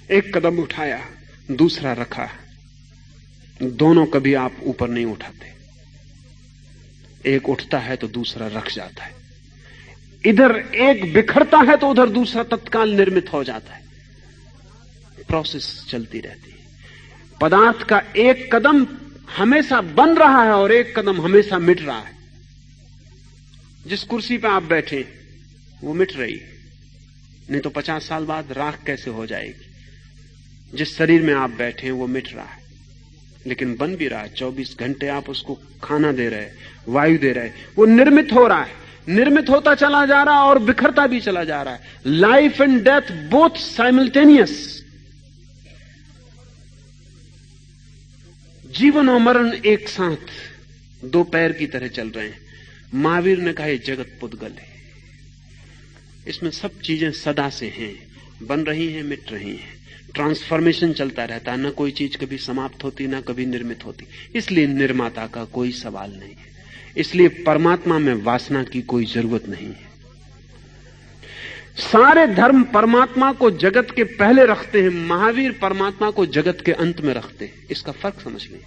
एक कदम उठाया, दूसरा रखा, दोनों कभी आप ऊपर नहीं उठाते। एक उठता है तो दूसरा रख जाता है। इधर एक बिखरता है तो उधर दूसरा तत्काल निर्मित हो जाता है। प्रोसेस चलती रहती है। पदार्थ का एक कदम हमेशा बन रहा है और एक कदम हमेशा मिट रहा है। जिस कुर्सी पे आप बैठे वो मिट रही है, नहीं तो 50 साल बाद राख कैसे हो जाएगी। जिस शरीर में आप बैठे हैं वो मिट रहा है, लेकिन बन भी रहा है। 24 घंटे आप उसको खाना दे रहे, वायु दे रहे, वो निर्मित हो रहा है, निर्मित होता चला जा रहा है और बिखरता भी चला जा रहा है। Life and death both simultaneous. जीवन और मरण एक साथ दो पैर की तरह चल रहे हैं। महावीर ने कहा यह जगत पुद्गल है, इसमें सब चीजें सदा से हैं, बन रही हैं, मिट रही हैं, ट्रांसफॉर्मेशन चलता रहता है, न कोई चीज कभी समाप्त होती न कभी निर्मित होती। इसलिए निर्माता का कोई सवाल नहीं है, इसलिए परमात्मा में वासना की कोई जरूरत नहीं है। सारे धर्म परमात्मा को जगत के पहले रखते हैं, महावीर परमात्मा को जगत के अंत में रखते हैं। इसका फर्क समझ लें।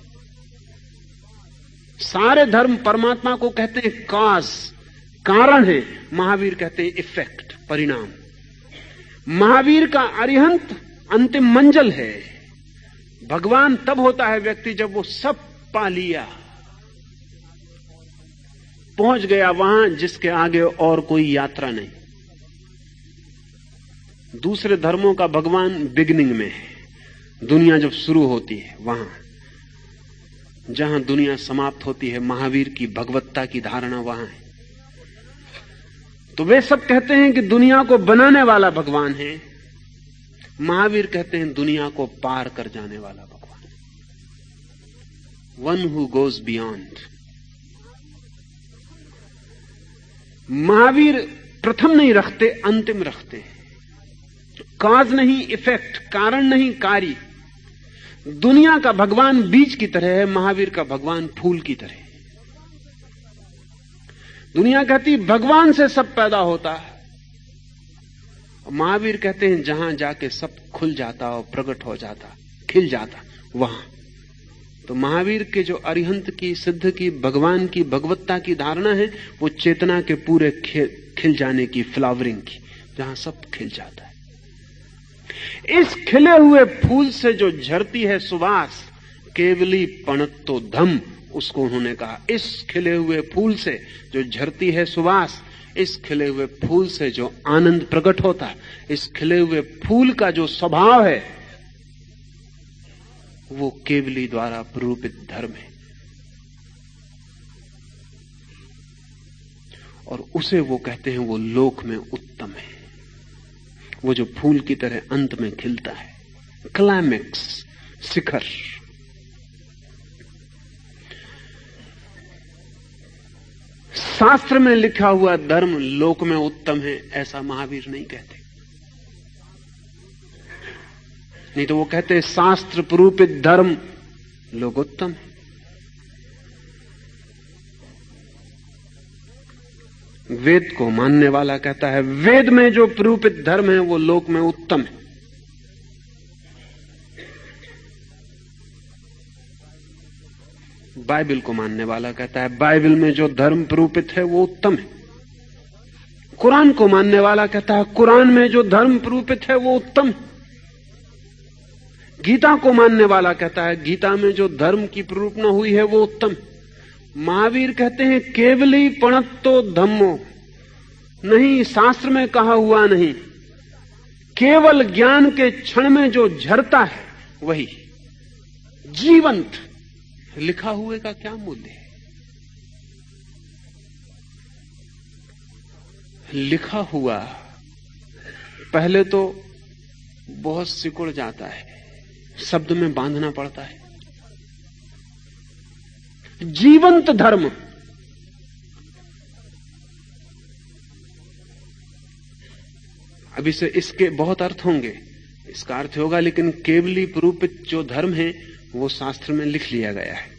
सारे धर्म परमात्मा को कहते हैं काज, कारण है, महावीर कहते हैं इफेक्ट, परिणाम। महावीर का अरिहंत अंतिम मंजिल है। भगवान तब होता है व्यक्ति जब वो सब पा लिया, पहुंच गया वहां जिसके आगे और कोई यात्रा नहीं। दूसरे धर्मों का भगवान बिगिनिंग में है, दुनिया जब शुरू होती है वहां, जहां दुनिया समाप्त होती है महावीर की भगवत्ता की धारणा वहां है। तो वे सब कहते हैं कि दुनिया को बनाने वाला भगवान है, महावीर कहते हैं दुनिया को पार कर जाने वाला भगवान, one who goes beyond. Mahavir प्रथम नहीं रखते, अंतिम रखते, काज नहीं इफेक्ट, कारण नहीं कार्य। दुनिया का भगवान बीज की तरह है, महावीर का भगवान फूल की तरह है। दुनिया कहती भगवान से सब पैदा होता है, महावीर कहते हैं जहां जाके सब खुल जाता और प्रकट हो जाता, खिल जाता वहां। तो महावीर के जो अरिहंत की, सिद्ध की, भगवान की, भगवत्ता की धारणा है, वो चेतना के पूरे खिल जाने की, फ्लावरिंग की, जहां सब खिल जाता है। इस खिले हुए फूल से जो झरती है सुवास, केवली पणत्तो धम, उसको उन्होंने कहा। इस खिले हुए फूल से जो झरती है सुवास, इस खिले हुए फूल से जो आनंद प्रकट होता है, इस खिले हुए फूल का जो स्वभाव है, वो केवली द्वारा प्ररूपित धर्म है। और उसे वो कहते हैं वो लोक में उत्तम है, वो जो फूल की तरह अंत में खिलता है, क्लाइमेक्स, शिखर। शास्त्र में लिखा हुआ धर्म लोक में उत्तम है, ऐसा महावीर नहीं कहते। नहीं तो वो कहते हैं शास्त्र प्ररूपित धर्म लोकोत्तम है। वेद को मानने वाला कहता है वेद में जो प्ररूपित धर्म है वो लोक में उत्तम है। बाइबल को मानने वाला कहता है बाइबल में जो धर्म प्ररूपित है वो उत्तम है। कुरान को मानने वाला कहता है कुरान में जो धर्म प्ररूपित है वो उत्तम है। गीता को मानने वाला कहता है गीता में जो धर्म की प्ररूपणा हुई है वो उत्तम है। महावीर कहते हैं केवली पणत्तो धम्मो, नहीं, शास्त्र में कहा हुआ नहीं, केवल ज्ञान के क्षण में जो झरता है वही जीवंत। लिखा हुए का क्या मूल्य है? लिखा हुआ पहले तो बहुत सिकुड़ जाता है, शब्द में बांधना पड़ता है। जीवंत धर्म अभी से इसके बहुत अर्थ होंगे, इसका अर्थ होगा लेकिन केवली प्ररूपित जो धर्म है वो शास्त्र में लिख लिया गया है।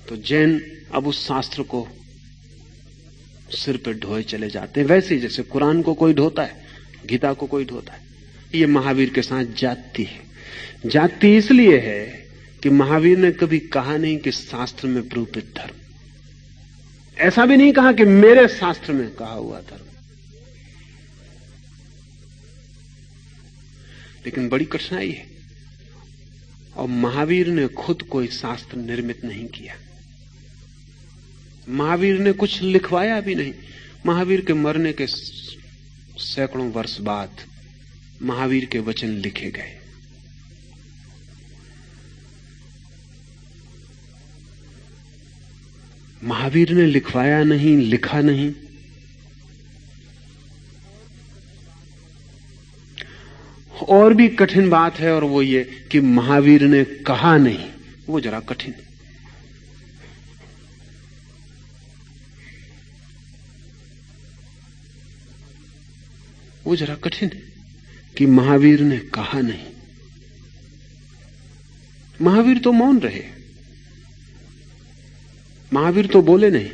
तो जैन अब उस शास्त्र को सिर पे ढोए चले जाते हैं, वैसे ही जैसे कुरान को कोई ढोता है, गीता को कोई ढोता है। ये महावीर के साथ जाति है। जाति इसलिए है कि महावीर ने कभी कहा नहीं कि शास्त्र में प्ररूपित धर्म, ऐसा भी नहीं कहा कि मेरे शास्त्र में कहा हुआ धर्म। लेकिन बड़ी कठिनाई है, और महावीर ने खुद कोई शास्त्र निर्मित नहीं किया, महावीर ने कुछ लिखवाया भी नहीं। महावीर के मरने के सैकड़ों वर्ष बाद महावीर के वचन लिखे गए। महावीर ने लिखवाया नहीं, लिखा नहीं। और भी कठिन बात है, और वो ये कि महावीर ने कहा नहीं। वो जरा कठिन है। वो जरा कठिन है कि महावीर ने कहा नहीं। महावीर तो मौन रहे, महावीर तो बोले नहीं।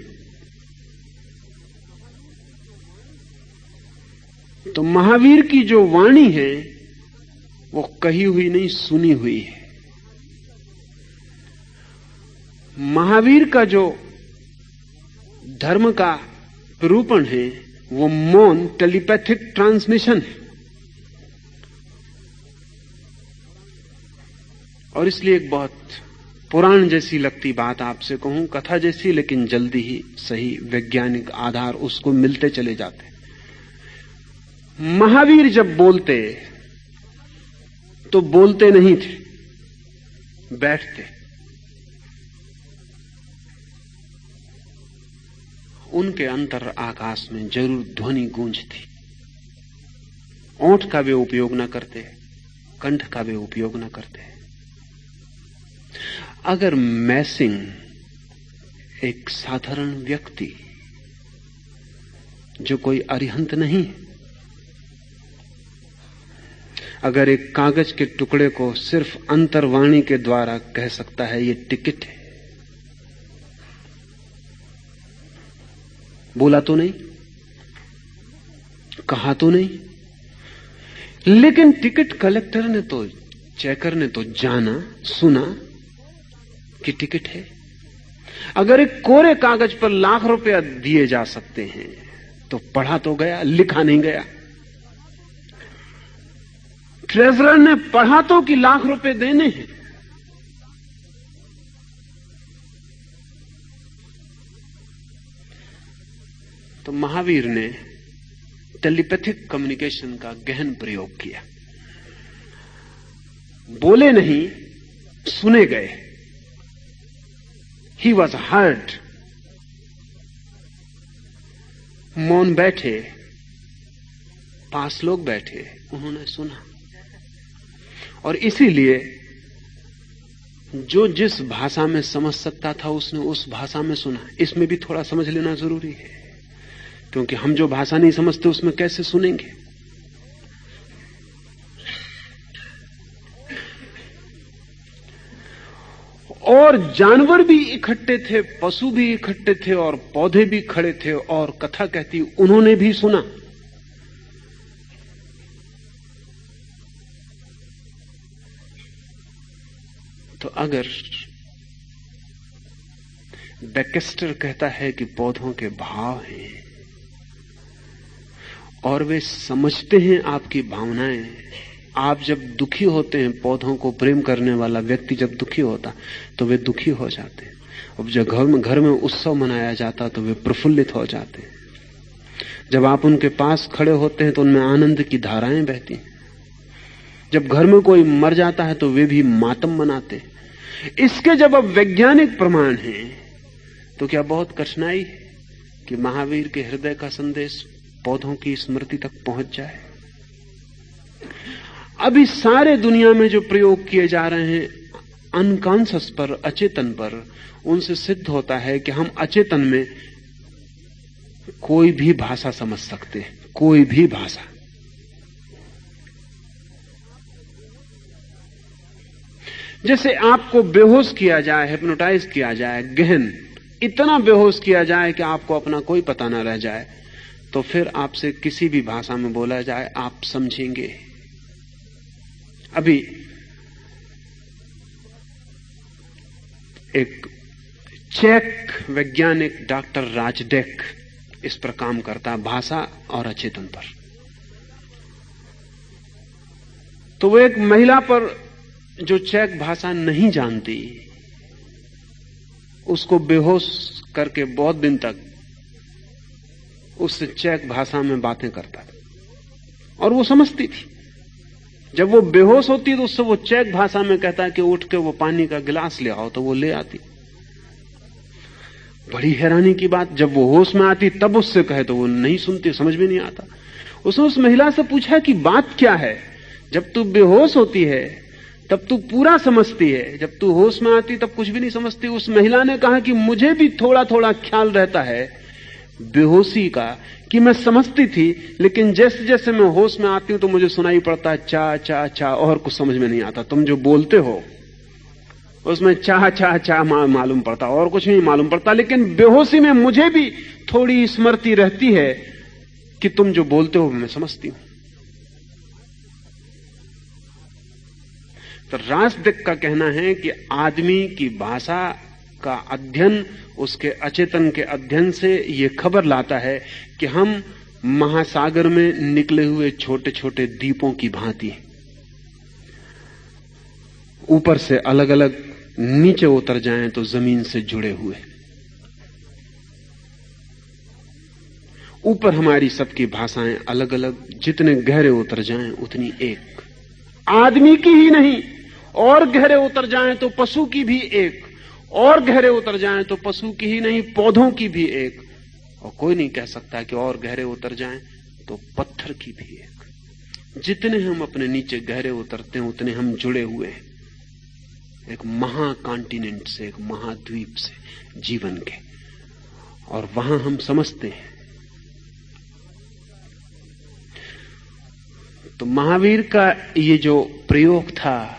तो महावीर की जो वाणी है वो कही हुई नहीं, सुनी हुई है। महावीर का जो धर्म का निरूपण है वो मौन टेलीपैथिक ट्रांसमिशन है। और इसलिए एक बहुत पुराण जैसी लगती बात आपसे कहूं, कथा जैसी, लेकिन जल्दी ही सही वैज्ञानिक आधार उसको मिलते चले जाते। महावीर जब बोलते तो बोलते नहीं थे, बैठते। उनके अंतर आकाश में जरूर ध्वनि गूंजती। ओंठ का वे उपयोग न करते, कंठ का वे उपयोग न करते। अगर मैसिंग एक साधारण व्यक्ति जो कोई अरिहंत नहीं, अगर एक कागज के टुकड़े को सिर्फ अंतर्वाणी के द्वारा कह सकता है ये टिकट है, बोला तो नहीं, कहा तो नहीं, लेकिन टिकट कलेक्टर ने तो, चेकर ने तो जाना, सुना कि टिकट है। अगर एक कोरे कागज पर लाख रुपया दिए जा सकते हैं तो पढ़ा तो गया, लिखा नहीं गया। ट्रेजरर ने पढ़ा तो कि लाख रुपए देने हैं। तो महावीर ने टेलीपैथिक कम्युनिकेशन का गहन प्रयोग किया। बोले नहीं, सुने गए। He was heard. मौन बैठे, पास लोग बैठे, उन्होंने सुना। और इसीलिए जो जिस भाषा में समझ सकता था उसने उस भाषा में सुना। इसमें भी थोड़ा समझ लेना जरूरी है, क्योंकि हम जो भाषा नहीं समझते उसमें कैसे सुनेंगे। और जानवर भी इकट्ठे थे, पशु भी इकट्ठे थे, और पौधे भी खड़े थे, और कथा कहती उन्होंने भी सुना। तो अगर बैकेस्टर कहता है कि पौधों के भाव हैं और वे समझते हैं आपकी भावनाएं, आप जब दुखी होते हैं, पौधों को प्रेम करने वाला व्यक्ति जब दुखी होता तो वे दुखी हो जाते हैं। अब जब घर में उत्सव मनाया जाता तो वे प्रफुल्लित हो जाते हैं। जब आप उनके पास खड़े होते हैं तो उनमें आनंद की धाराएं बहती हैं। जब घर में कोई मर जाता है तो वे भी मातम मनाते। इसके जब अब वैज्ञानिक प्रमाण हैं तो क्या बहुत कठिनाई है कि महावीर के हृदय का संदेश पौधों की स्मृति तक पहुंच जाए? अभी सारे दुनिया में जो प्रयोग किए जा रहे हैं अनकॉन्शियस पर, अचेतन पर, उनसे सिद्ध होता है कि हम अचेतन में कोई भी भाषा समझ सकते हैं, कोई भी भाषा। जैसे आपको बेहोश किया जाए, हिप्नोटाइज किया जाए, गहन इतना बेहोश किया जाए कि आपको अपना कोई पता न रह जाए, तो फिर आपसे किसी भी भाषा में बोला जाए आप समझेंगे। अभी एक चेक वैज्ञानिक डॉक्टर राजडेक इस पर काम करता, भाषा और अचेतन पर। तो वो एक महिला पर जो चेक भाषा नहीं जानती, उसको बेहोश करके बहुत दिन तक उससे चेक भाषा में बातें करता था और वो समझती थी। जब वो बेहोश होती तो उससे वो चेक भाषा में कहता है कि उठ के वो पानी का गिलास ले आओ, तो वो ले आती। बड़ी हैरानी की बात, जब वो होश में आती तब उससे कहे तो वो नहीं सुनती, समझ में नहीं आता। उसने उस महिला से पूछा कि बात क्या है? जब तू बेहोश होती है तब तू पूरा समझती है, जब तू होश में आती तब कुछ भी नहीं समझती। उस महिला ने कहा कि मुझे भी थोड़ा थोड़ा ख्याल रहता है बेहोशी का, कि मैं समझती थी, लेकिन जैसे जैसे मैं होश में आती हूं तो मुझे सुनाई पड़ता है चा चा चा, और कुछ समझ में नहीं आता। तुम जो बोलते हो उसमें चा चा चा मालूम पड़ता, और कुछ नहीं मालूम पड़ता। लेकिन बेहोशी में मुझे भी थोड़ी स्मृति रहती है कि तुम जो बोलते हो मैं समझती हूं। तो राजदिक का कहना है कि आदमी की भाषा का अध्ययन उसके अचेतन के अध्ययन से ये खबर लाता है कि हम महासागर में निकले हुए छोटे छोटे द्वीपों की भांति, ऊपर से अलग अलग, नीचे उतर जाएं तो जमीन से जुड़े हुए। ऊपर हमारी सबकी भाषाएं अलग अलग, जितने गहरे उतर जाएं उतनी एक। आदमी की ही नहीं, और गहरे उतर जाएं तो पशु की भी एक, और गहरे उतर जाएं तो पशु की ही नहीं पौधों की भी एक, और कोई नहीं कह सकता कि और गहरे उतर जाएं तो पत्थर की भी एक। जितने हम अपने नीचे गहरे उतरते हैं उतने हम जुड़े हुए हैं एक महाकॉन्टिनेंट से, एक महाद्वीप से, जीवन के, और वहां हम समझते हैं। तो महावीर का ये जो प्रयोग था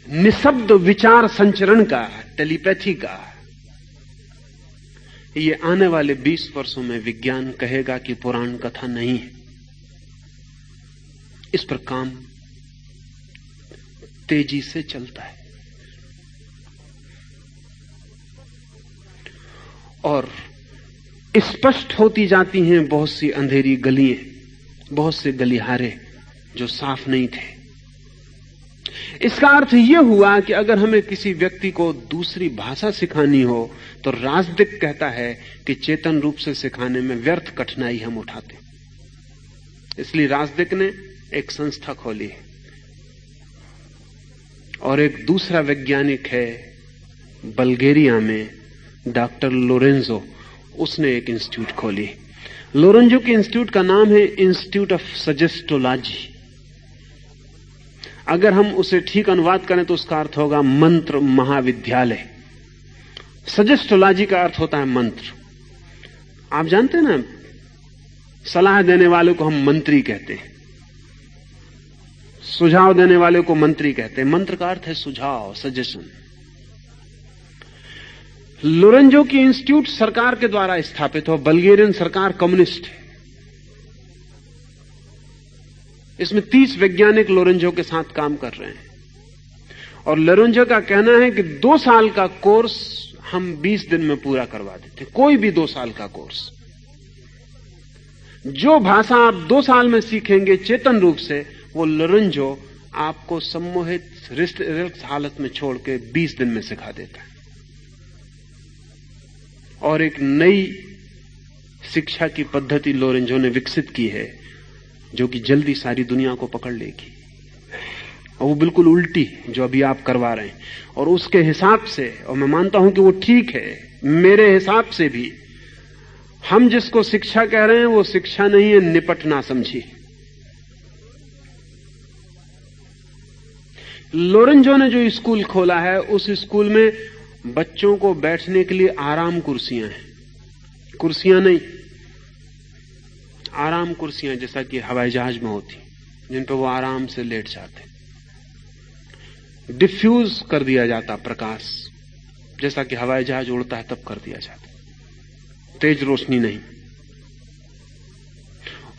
निशब्द विचार संचरण का, टेलीपैथी का, ये आने वाले 20 वर्षों में विज्ञान कहेगा कि पुराण कथा नहीं है। इस पर काम तेजी से चलता है और स्पष्ट होती जाती हैं बहुत सी अंधेरी गलियां, बहुत से गलिहारे जो साफ नहीं थे। इसका अर्थ यह हुआ कि अगर हमें किसी व्यक्ति को दूसरी भाषा सिखानी हो तो राजदिक कहता है कि चेतन रूप से सिखाने में व्यर्थ कठिनाई हम उठाते। इसलिए राजदिक ने एक संस्था खोली है और एक दूसरा वैज्ञानिक है बल्गेरिया में, डॉक्टर लोरेंजो, उसने एक इंस्टीट्यूट खोली। लोरेंजो के इंस्टीट्यूट का नाम है इंस्टीट्यूट ऑफ सजेस्टोलॉजी। अगर हम उसे ठीक अनुवाद करें तो उसका अर्थ होगा मंत्र महाविद्यालय। सजेस्टोलॉजी का अर्थ होता है मंत्र। आप जानते हैं ना, सलाह देने वाले को हम मंत्री कहते हैं, सुझाव देने वाले को मंत्री कहते हैं। मंत्र का अर्थ है सुझाव, सजेशन। लोरेंजो की इंस्टीट्यूट सरकार के द्वारा स्थापित हो। बल्गेरियन सरकार कम्युनिस्ट है। इसमें 30 वैज्ञानिक लोरेंजो के साथ काम कर रहे हैं और लोरेंजो का कहना है कि 2 साल का कोर्स हम 20 दिन में पूरा करवा देते। कोई भी 2 साल का कोर्स, जो भाषा आप 2 साल में सीखेंगे चेतन रूप से, वो लोरेंजो आपको सम्मोहित रिलैक्स हालत में छोड़ के 20 दिन में सिखा देता है। और एक नई शिक्षा की पद्धति लोरेंजो ने विकसित की है जो कि जल्दी सारी दुनिया को पकड़ लेगी, और वो बिल्कुल उल्टी जो अभी आप करवा रहे हैं। और उसके हिसाब से, और मैं मानता हूं कि वो ठीक है, मेरे हिसाब से भी हम जिसको शिक्षा कह रहे हैं वो शिक्षा नहीं है, निपट ना समझी। लोरेंजो ने जो स्कूल खोला है उस स्कूल में बच्चों को बैठने के लिए आराम कुर्सियां हैं। कुर्सियां नहीं, आराम कुर्सियां, जैसा कि हवाई जहाज में होती, जिन पर वो आराम से लेट जाते। डिफ्यूज कर दिया जाता प्रकाश, जैसा कि हवाई जहाज उड़ता है तब कर दिया जाता, तेज रोशनी नहीं।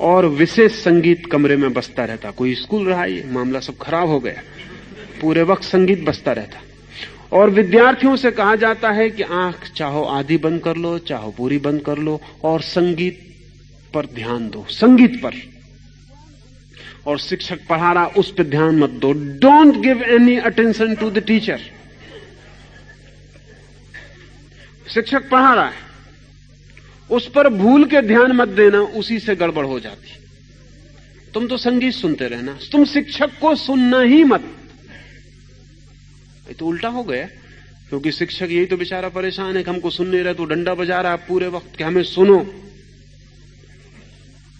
और विशेष संगीत कमरे में बजता रहता। कोई स्कूल रहा, ये मामला सब खराब हो गया, पूरे वक्त संगीत बजता रहता। और विद्यार्थियों से कहा जाता है कि आंख चाहो आधी बंद कर लो, चाहो पूरी बंद कर लो, और संगीत पर ध्यान दो, संगीत पर। और शिक्षक पढ़ा रहा, उस पर ध्यान मत दो। Don't give any attention to the teacher. शिक्षक पढ़ा रहा है, उस पर भूल के ध्यान मत देना, उसी से गड़बड़ हो जाती। तुम तो संगीत सुनते रहना, तुम शिक्षक को सुनना ही मत। ये तो उल्टा हो गया, क्योंकि शिक्षक यही तो बेचारा परेशान है कि हमको सुन नहीं रहे, तो डंडा बजा रहा है पूरे वक्त कि हमें सुनो।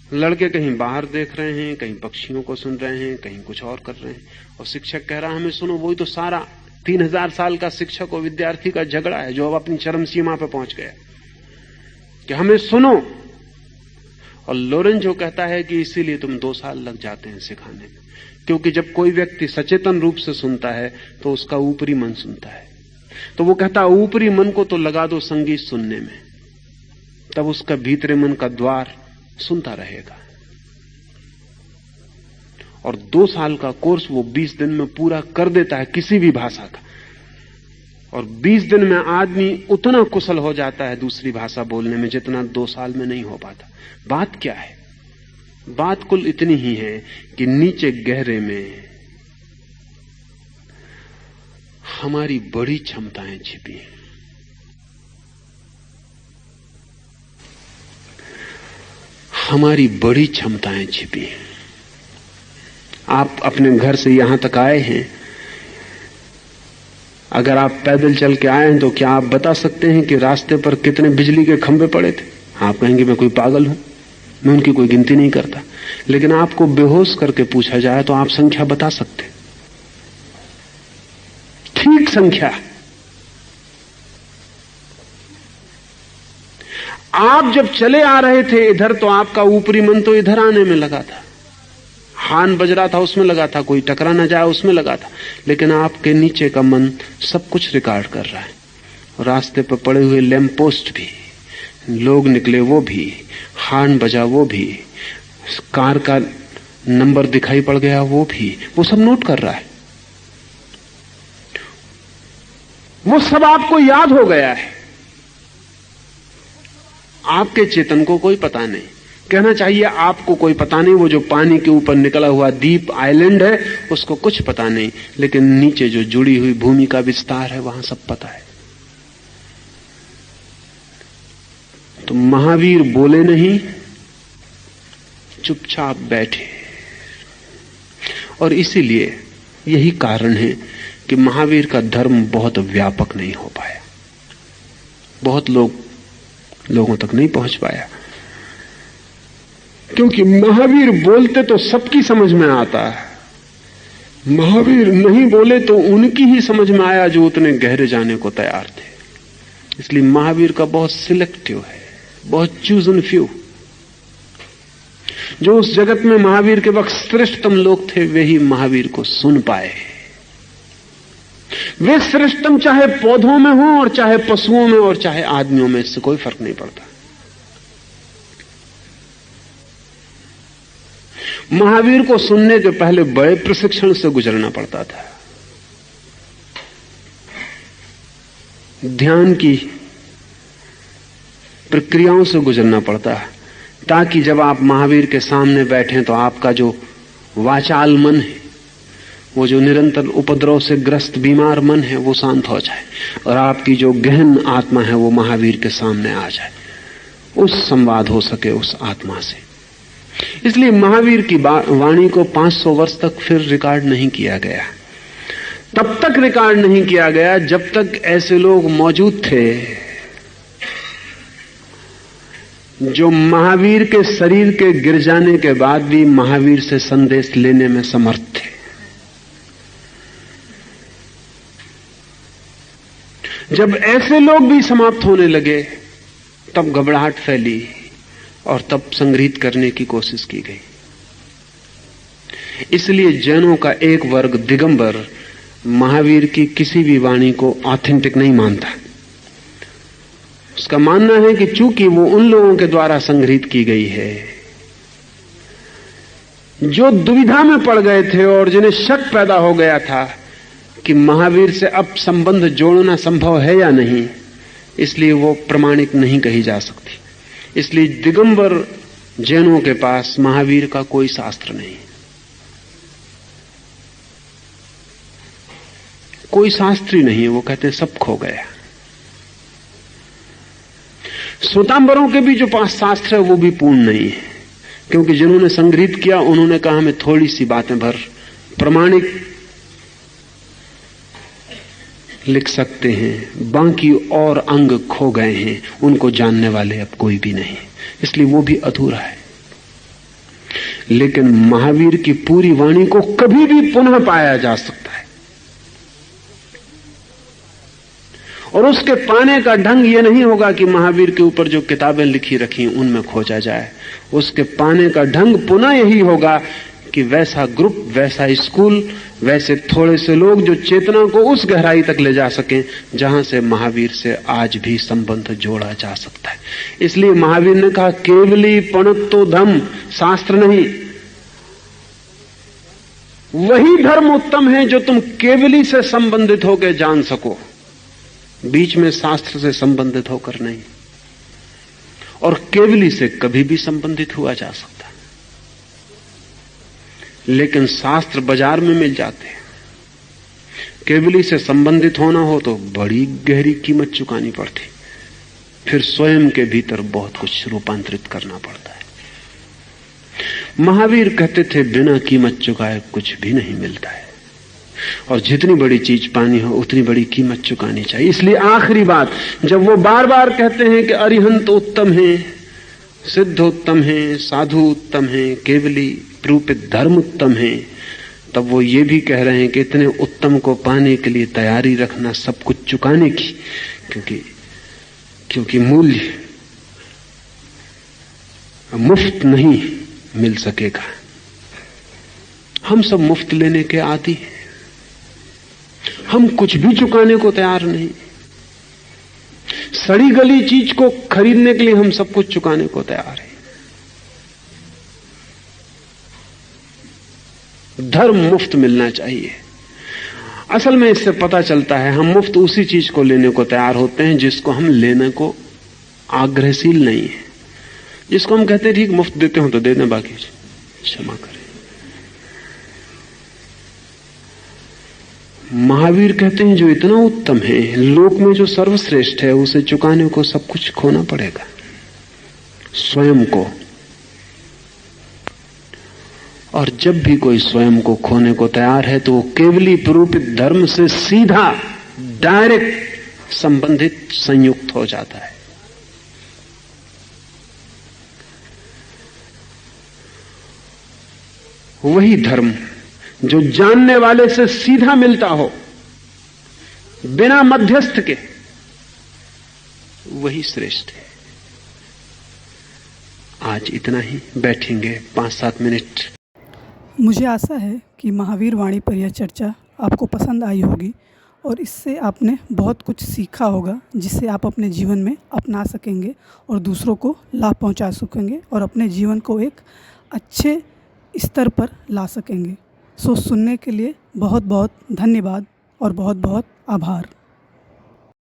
लड़के कहीं बाहर देख रहे हैं, कहीं पक्षियों को सुन रहे हैं, कहीं कुछ और कर रहे हैं, और शिक्षक कह रहा है हमें सुनो। वही तो सारा 3000 साल का शिक्षक और विद्यार्थी का झगड़ा है, जो अब अपनी चरम सीमा पर पहुंच गया कि हमें सुनो। और लोरेंजो कहता है कि इसीलिए तुम 2 साल लग जाते हैं सिखाने में, क्योंकि जब कोई व्यक्ति सचेतन रूप से सुनता है तो उसका ऊपरी मन सुनता है। तो वो कहता है ऊपरी मन को तो लगा दो संगीत सुनने में, तब उसका भीतरी मन का द्वार सुनता रहेगा। और 2 साल का कोर्स वो 20 दिन में पूरा कर देता है किसी भी भाषा का। और 20 दिन में आदमी उतना कुशल हो जाता है दूसरी भाषा बोलने में जितना 2 साल में नहीं हो पाता। बात क्या है? बात कुल इतनी ही है कि नीचे गहरे में हमारी बड़ी क्षमताएं छिपी हैं। हमारी बड़ी क्षमताएं छिपी हैं। आप अपने घर से यहां तक आए हैं, अगर आप पैदल चल के आए हैं तो क्या आप बता सकते हैं कि रास्ते पर कितने बिजली के खंभे पड़े थे? आप कहेंगे मैं कोई पागल हूं, मैं उनकी कोई गिनती नहीं करता। लेकिन आपको बेहोश करके पूछा जाए तो आप संख्या बता सकते, ठीक संख्या। आप जब चले आ रहे थे इधर तो आपका ऊपरी मन तो इधर आने में लगा था, हान बज रहा था उसमें लगा था, कोई टकरा ना जाए उसमें लगा था। लेकिन आपके नीचे का मन सब कुछ रिकॉर्ड कर रहा है। रास्ते पर पड़े हुए लैंप पोस्ट भी, लोग निकले वो भी, हार्न बजा वो भी, कार का नंबर दिखाई पड़ गया वो भी, वो सब नोट कर रहा है। वो सब आपको याद हो गया है। आपके चेतन को कोई पता नहीं, कहना चाहिए आपको कोई पता नहीं। वो जो पानी के ऊपर निकला हुआ द्वीप आइलैंड है उसको कुछ पता नहीं, लेकिन नीचे जो जुड़ी हुई भूमि का विस्तार है वहां सब पता है। तो महावीर बोले नहीं, चुपचाप बैठे। और इसीलिए यही कारण है कि महावीर का धर्म बहुत व्यापक नहीं हो पाया, बहुत लोगों तक नहीं पहुंच पाया, क्योंकि महावीर बोलते तो सबकी समझ में आता है। महावीर नहीं बोले तो उनकी ही समझ में आया जो उतने गहरे जाने को तैयार थे। इसलिए महावीर का बहुत सिलेक्टिव है, बहुत चूज एंड फ्यू। जो उस जगत में महावीर के वक्त श्रेष्ठतम लोग थे वे ही महावीर को सुन पाए। वे श्रेष्ठतम चाहे पौधों में हो और चाहे पशुओं में और चाहे आदमियों में, इससे कोई फर्क नहीं पड़ता। महावीर को सुनने के पहले बड़े प्रशिक्षण से गुजरना पड़ता था। ध्यान की प्रक्रियाओं से गुजरना पड़ता है, ताकि जब आप महावीर के सामने बैठें तो आपका जो वाचाल मन है, वो जो निरंतर उपद्रव से ग्रस्त बीमार मन है, वो शांत हो जाए और आपकी जो गहन आत्मा है वो महावीर के सामने आ जाए, उस संवाद हो सके उस आत्मा से। इसलिए महावीर की वाणी को 500 वर्ष तक फिर रिकॉर्ड नहीं किया गया। तब तक रिकॉर्ड नहीं किया गया जब तक ऐसे लोग मौजूद थे जो महावीर के शरीर के गिर जाने के बाद भी महावीर से संदेश लेने में समर्थ थे। जब ऐसे लोग भी समाप्त होने लगे तब घबराहट फैली और तब संग्रहित करने की कोशिश की गई। इसलिए जैनों का एक वर्ग दिगंबर महावीर की किसी भी वाणी को ऑथेंटिक नहीं मानता। उसका मानना है कि चूंकि वो उन लोगों के द्वारा संग्रहित की गई है जो दुविधा में पड़ गए थे और जिन्हें शक पैदा हो गया था कि महावीर से अब संबंध जोड़ना संभव है या नहीं, इसलिए वो प्रमाणिक नहीं कही जा सकती। इसलिए दिगंबर जैनों के पास महावीर का कोई शास्त्र नहीं, कोई शास्त्री नहीं है। वो कहते सब खो गया। श्वेतांबरों के भी जो पास शास्त्र है वो भी पूर्ण नहीं है, क्योंकि जिन्होंने संग्रहित किया उन्होंने कहा हमें थोड़ी सी बातें भर प्रमाणिक लिख सकते हैं, बाकी और अंग खो गए हैं, उनको जानने वाले अब कोई भी नहीं, इसलिए वो भी अधूरा है। लेकिन महावीर की पूरी वाणी को कभी भी पुनः पाया जा सकता है। और उसके पाने का ढंग यह नहीं होगा कि महावीर के ऊपर जो किताबें लिखी रखी उनमें खोजा जाए। उसके पाने का ढंग पुनः यही होगा कि वैसा ग्रुप, वैसा स्कूल, वैसे थोड़े से लोग जो चेतना को उस गहराई तक ले जा सकें जहां से महावीर से आज भी संबंध जोड़ा जा सकता है। इसलिए महावीर ने कहा केवली पणत्तो धम, शास्त्र नहीं। वही धर्म उत्तम है जो तुम केवली से संबंधित होकर जान सको, बीच में शास्त्र से संबंधित होकर नहीं। और केवली से कभी भी संबंधित हुआ जा सकता है, लेकिन शास्त्र बाजार में मिल जाते हैं। केवली से संबंधित होना हो तो बड़ी गहरी कीमत चुकानी पड़ती, फिर स्वयं के भीतर बहुत कुछ रूपांतरित करना पड़ता है। महावीर कहते थे बिना कीमत चुकाए कुछ भी नहीं मिलता है, और जितनी बड़ी चीज पानी हो उतनी बड़ी कीमत चुकानी चाहिए। इसलिए आखिरी बात, जब वो बार बार कहते हैं कि अरिहंत उत्तम है, सिद्ध उत्तम है, साधु उत्तम है, केवली रूपित धर्म उत्तम है, तब वो ये भी कह रहे हैं कि इतने उत्तम को पाने के लिए तैयारी रखना सब कुछ चुकाने की, क्योंकि मूल्य मुफ्त नहीं मिल सकेगा। हम सब मुफ्त लेने के आदी हैं, हम कुछ भी चुकाने को तैयार नहीं। सड़ी गली चीज को खरीदने के लिए हम सब कुछ चुकाने को तैयार हैं। धर्म मुफ्त मिलना चाहिए। असल में इससे पता चलता है हम मुफ्त उसी चीज को लेने को तैयार होते हैं जिसको हम लेने को आग्रहशील नहीं है, जिसको हम कहते हैं ठीक मुफ्त देते हो तो दे दें, बाकी क्षमा करें। महावीर कहते हैं जो इतना उत्तम है, लोक में जो सर्वश्रेष्ठ है, उसे चुकाने को सब कुछ खोना पड़ेगा, स्वयं को। और जब भी कोई स्वयं को खोने को तैयार है तो वो केवली प्ररूपित धर्म से सीधा डायरेक्ट संबंधित, संयुक्त हो जाता है। वही धर्म जो जानने वाले से सीधा मिलता हो, बिना मध्यस्थ के, वही श्रेष्ठ है। आज इतना ही, बैठेंगे 5-7 मिनट। मुझे आशा है कि महावीर वाणी पर यह चर्चा आपको पसंद आई होगी और इससे आपने बहुत कुछ सीखा होगा, जिससे आप अपने जीवन में अपना सकेंगे और दूसरों को लाभ पहुंचा सकेंगे और अपने जीवन को एक अच्छे स्तर पर ला सकेंगे। सुनने के लिए बहुत बहुत धन्यवाद और बहुत बहुत आभार।